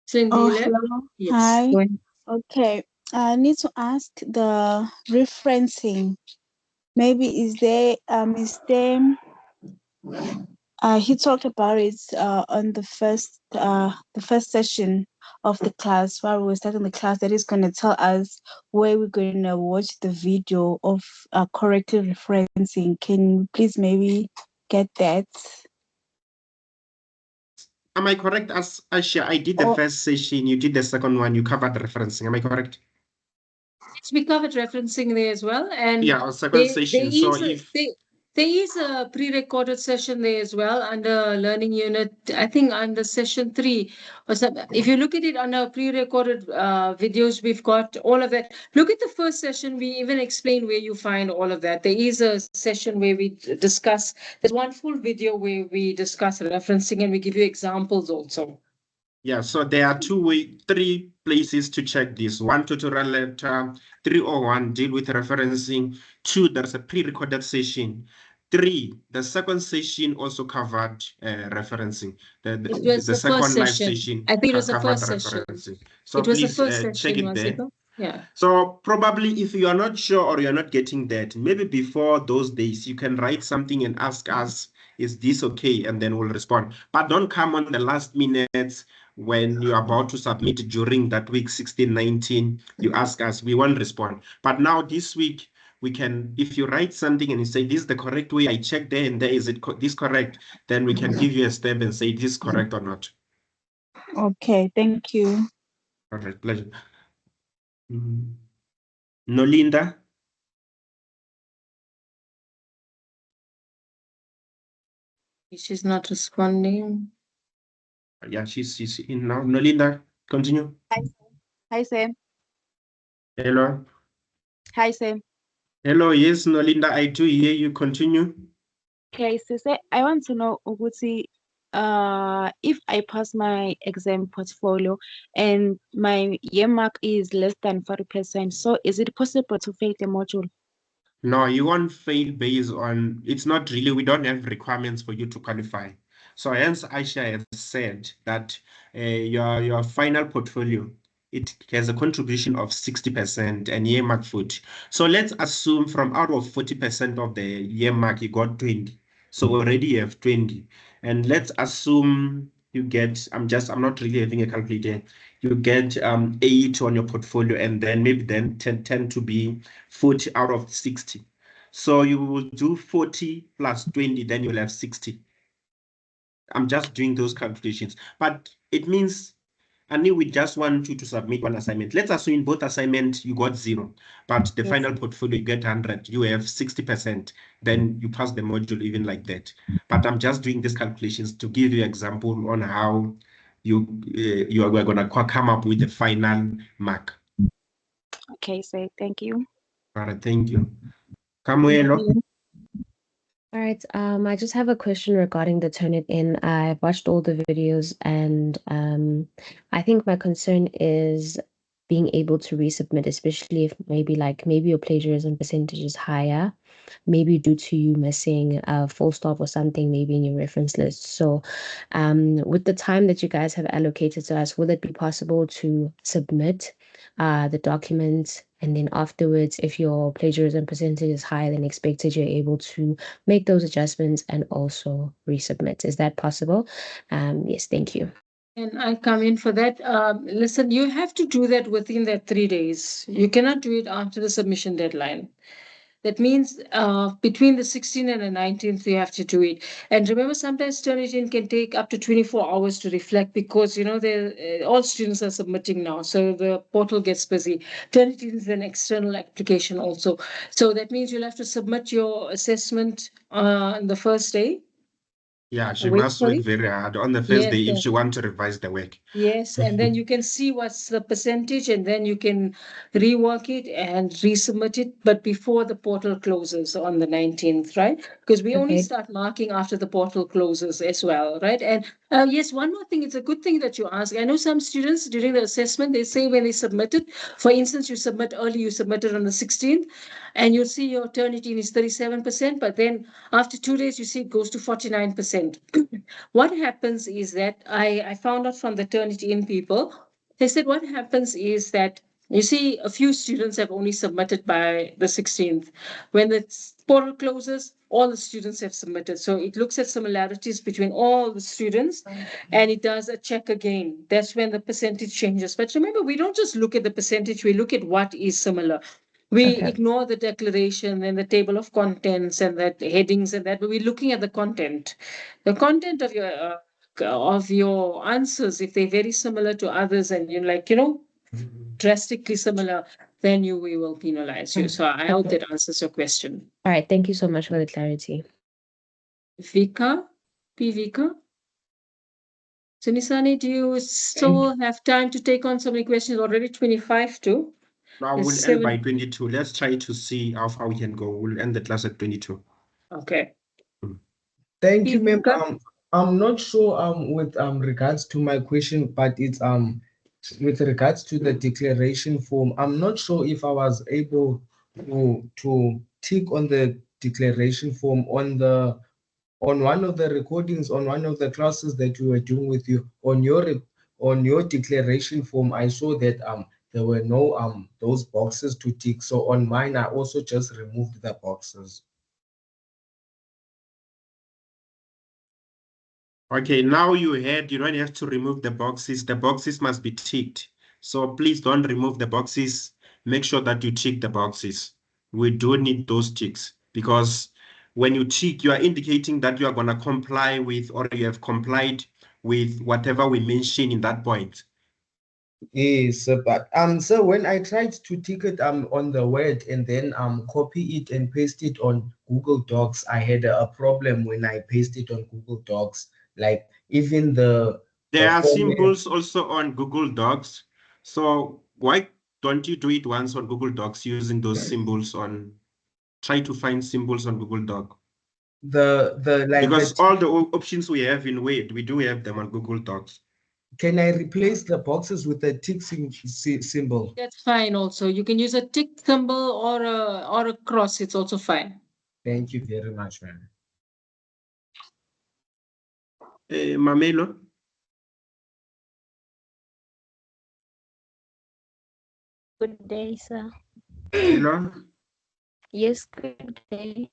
Silindile. Hello. Yes. Hi. Okay. I need to ask the referencing. Maybe is there he talked about it on the first session of the class while we were starting the class, that is going to tell us where we're going to watch the video of correctly referencing. Can you please maybe get that? Am I correct, as Aisha? I did the first session, you did the second one, you covered the referencing. Am I correct? Yes, we covered referencing there as well. And yeah, our second session. So there is a pre-recorded session there as well under learning unit, I think under session 3 or something. If you look at it under pre-recorded videos, we've got all of that. Look at the first session, we even explain where you find all of that. There is a session where we discuss, there's one full video where we discuss referencing and we give you examples also. Yeah, so there are three places to check this. 1, tutorial letter. 301, deal with referencing. 2, there's a pre-recorded session. 3, the second session also covered referencing. The second live session. I think it was the first session. So it was please the first session, check it there. Yeah. So probably if you are not sure or you're not getting that, maybe before those days, you can write something and ask us, is this okay? And then we'll respond. But don't come on the last minutes when you're about to submit during that week 16, 19, you ask us, we won't respond. But now this week, we can, if you write something and you say, this is the correct way, I checked there and there, is it this correct? Then we can give you a step and say, this is correct or not. Okay, thank you. All right, pleasure. Nolinda? She's not responding. Yeah, she's in now. Nolinda, continue. Hi, Sam. Hello. Hi, Sam. Hello, yes, Nolinda, I do hear you. Continue. Okay, so I want to know, Uguti, if I pass my exam portfolio and my year mark is less than 40%, so is it possible to fail the module? No, you won't fail based on, it's not really, we don't have requirements for you to qualify. So hence Aisha has said that your final portfolio, it has a contribution of 60% and year mark 40. So let's assume from out of 40% of the year mark, you got 20. So already you have 20. And let's assume you get, I'm not really having a calculator, you get 8 on your portfolio and then maybe then 10 to be 40 out of 60. So you will do 40 plus 20, then you'll have 60. I'm just doing those calculations, but it means, I knew we just want you to submit one assignment. Let's assume in both assignments you got 0, but the final portfolio you get 100, you have 60%, then you pass the module even like that. But I'm just doing these calculations to give you an example on how you are going to come up with the final mark. Okay, so thank you. All right, thank you. Camuelo. All right, I just have a question regarding the Turnitin. I watched all the videos and I think my concern is being able to resubmit, especially if maybe your plagiarism percentage is higher, maybe due to you missing a full stop or something, maybe in your reference list. So with the time that you guys have allocated to us, will it be possible to submit the documents, and then afterwards, if your plagiarism percentage is higher than expected, you're able to make those adjustments and also resubmit? Is that possible? Yes, thank you. And I come in for that. Listen, you have to do that within that 3 days. You cannot do it after the submission deadline. That means between the 16th and the 19th, you have to do it. And remember, sometimes Turnitin can take up to 24 hours to reflect because, all students are submitting now. So the portal gets busy. Turnitin is an external application also. So that means you'll have to submit your assessment on the first day. Yeah, she must work very hard on the first day if she wants to revise the work. Yes, and then you can see what's the percentage and then you can rework it and resubmit it, but before the portal closes on the 19th, right? Because we only start marking after the portal closes as well, right? And yes, one more thing, it's a good thing that you ask. I know some students during the assessment, they say when they submit it, for instance, you submit early, you submitted on the 16th, and you'll see your Turnitin is 37%, but then after 2 days, you see it goes to 49%. What happens is that I found out from the Turnitin people, they said what happens is that you see a few students have only submitted by the 16th. When the portal closes, all the students have submitted. So it looks at similarities between all the students and it does a check again. That's when the percentage changes. But remember, we don't just look at the percentage, we look at what is similar. We ignore the declaration and the table of contents and that headings and that, but we're looking at the content. The content of your of your answers, if they're very similar to others and you're like, you know, drastically similar, then we will penalize you. So I hope that answers your question. All right. Thank you so much for the clarity. Vika, Vika. Sunisani, do you still have time to take on so many questions? Already 25 too. Now we'll end by 22. Let's try to see how far we can go. We'll end the class at 22. Okay. Thank you, ma'am. I'm not sure with regards to my question, but it's with regards to the declaration form. I'm not sure if I was able to tick on the declaration form on one of the recordings on one of the classes that we were doing with you on your declaration form. I saw that there were no those boxes to tick. So on mine, I also just removed the boxes. Okay, now you don't have to remove the boxes. The boxes must be ticked. So please don't remove the boxes. Make sure that you tick the boxes. We do need those ticks because when you tick, you are indicating that you are going to comply with or you have complied with whatever we mention in that point. Yes, but so when I tried to tick it on the Word and then copy it and paste it on Google Docs, I had a problem when I paste it on Google Docs. Like even there are format. symbols also on Google Docs. So why don't you do it once on Google Docs using those symbols on? Try to find symbols on Google Doc. Because all the options we have in Word, we do have them on Google Docs. Can I replace the boxes with a tick symbol? That's fine also. You can use a tick symbol or a cross. It's also fine. Thank you very much, ma'am. Mamelo? Good day, sir. Hello? Yes, good day.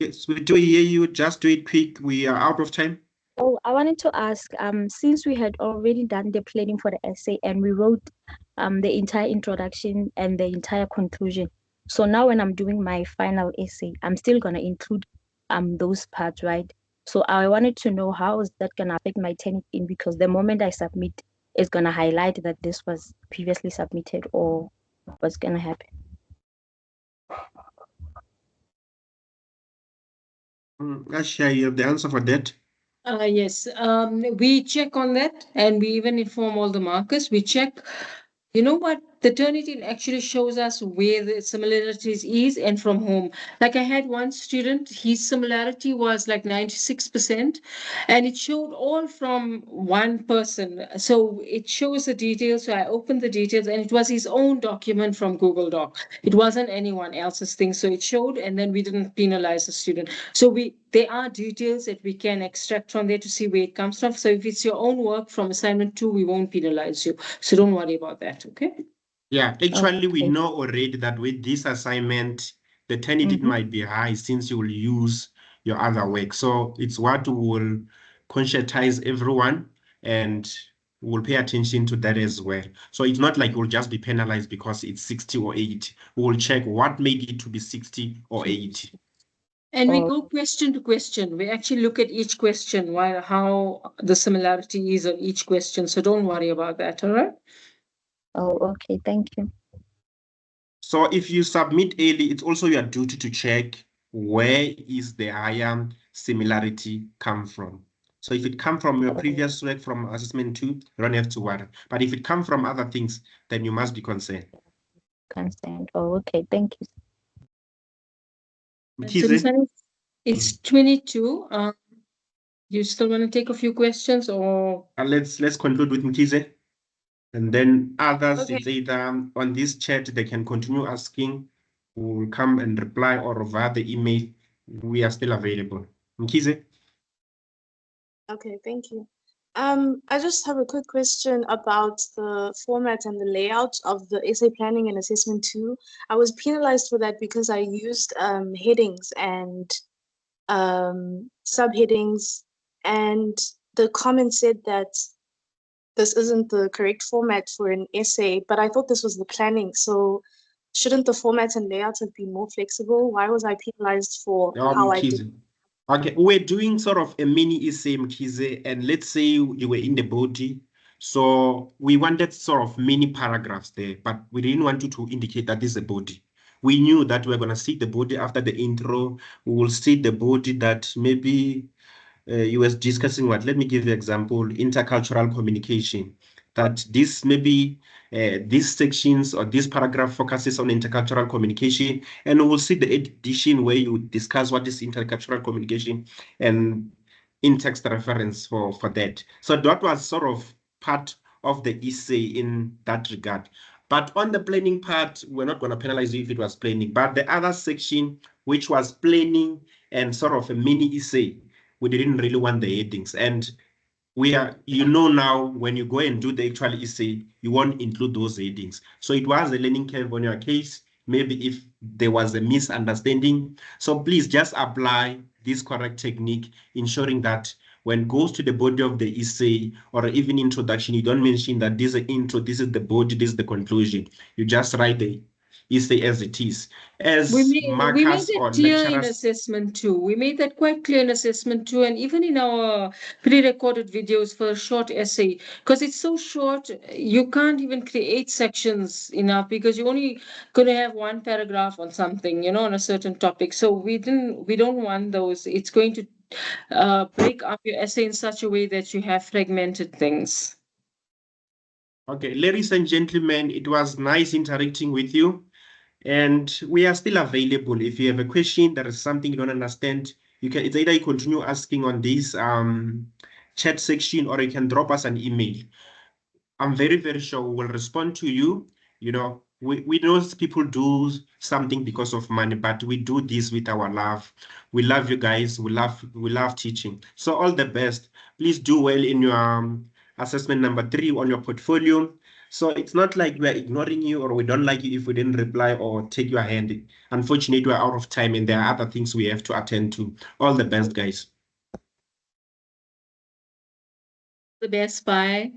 Yes, we do hear you. Just do it quick. We are out of time. Oh, I wanted to ask, since we had already done the planning for the essay and we wrote the entire introduction and the entire conclusion. So now when I'm doing my final essay, I'm still gonna include those parts, right? So I wanted to know how is that gonna affect my Turnitin, because the moment I submit, it's gonna highlight that this was previously submitted, or what's gonna happen. Asha, you have the answer for that? Yes, we check on that and we even inform all the markers. We check, you know what, the Turnitin actually shows us where the similarities is and from home. Like I had one student, his similarity was like 96% and it showed all from one person. So it shows the details. So I opened the details and it was his own document from Google Doc. It wasn't anyone else's thing. So it showed and then we didn't penalize the student. So there are details that we can extract from there to see where it comes from. So if it's your own work from assignment 2, we won't penalize you. So don't worry about that, okay? Yeah, actually, we know already that with this assignment, the Turnitin might be high since you will use your other work. So it's what will conscientize everyone and we'll pay attention to that as well. So it's not like you'll just be penalized because it's 60 or 80. We'll check what made it to be 60 or 80. And we go question to question. We actually look at each question, how the similarity is on each question. So don't worry about that, all right? Oh, okay. Thank you. So if you submit early, it's also your duty to check where is the higher similarity come from. So if it come from your previous work from assessment 2, you don't have to worry. But if it come from other things, then you must be concerned. Oh, okay. Thank you. So it's 22. You still want to take a few questions or? Let's conclude with Mkize. And then others, Okay. it's either on this chat, they can continue asking. We will come and reply, or via the email. We are still available. Mkize? Okay, thank you. I just have a quick question about the format and the layout of the essay planning and assessment 2. I was penalized for that because I used headings and subheadings, and the comment said that this isn't the correct format for an essay, but I thought this was the planning. So shouldn't the format and layout have been more flexible? Why was I penalized for how I did? Okay, we're doing sort of a mini essay, Mkhize, and let's say you were in the body. So we wanted sort of mini paragraphs there, but we didn't want you to indicate that this is a body. We knew that we're going to see the body after the intro. We will see the body that maybe you was discussing what? Let me give you an example, intercultural communication. That this maybe these sections or this paragraph focuses on intercultural communication, and we'll see the edition where you discuss what is intercultural communication and in-text reference for that. So that was sort of part of the essay in that regard. But on the planning part, we're not going to penalize you if it was planning. But the other section, which was planning and sort of a mini essay, we didn't really want the headings. And we are, now when you go and do the actual essay, you won't include those headings. So it was a learning curve on your case, maybe if there was a misunderstanding. So please just apply this correct technique, ensuring that when it goes to the body of the essay or even introduction, you don't mention that this is the intro, this is the body, this is the conclusion. You just write the essay as it is. As we made markers that or clear in lecturers. assessment too. We made that quite clear in assessment too, and even in our pre-recorded videos for a short essay, because it's so short, you can't even create sections enough because you're only going to have one paragraph on something, on a certain topic. So we don't want those. It's going to break up your essay in such a way that you have fragmented things. Okay, ladies and gentlemen, it was nice interacting with you. And we are still available. If you have a question, there is something you don't understand, it's either you continue asking on this chat section or you can drop us an email. I'm very, very sure we will respond to you. We know people do something because of money, but we do this with our love. We love you guys. We love teaching. So all the best. Please do well in your assessment number 3 on your portfolio. So it's not like we're ignoring you or we don't like you if we didn't reply or take your hand. Unfortunately, we're out of time and there are other things we have to attend to. All the best, guys. The best. Bye.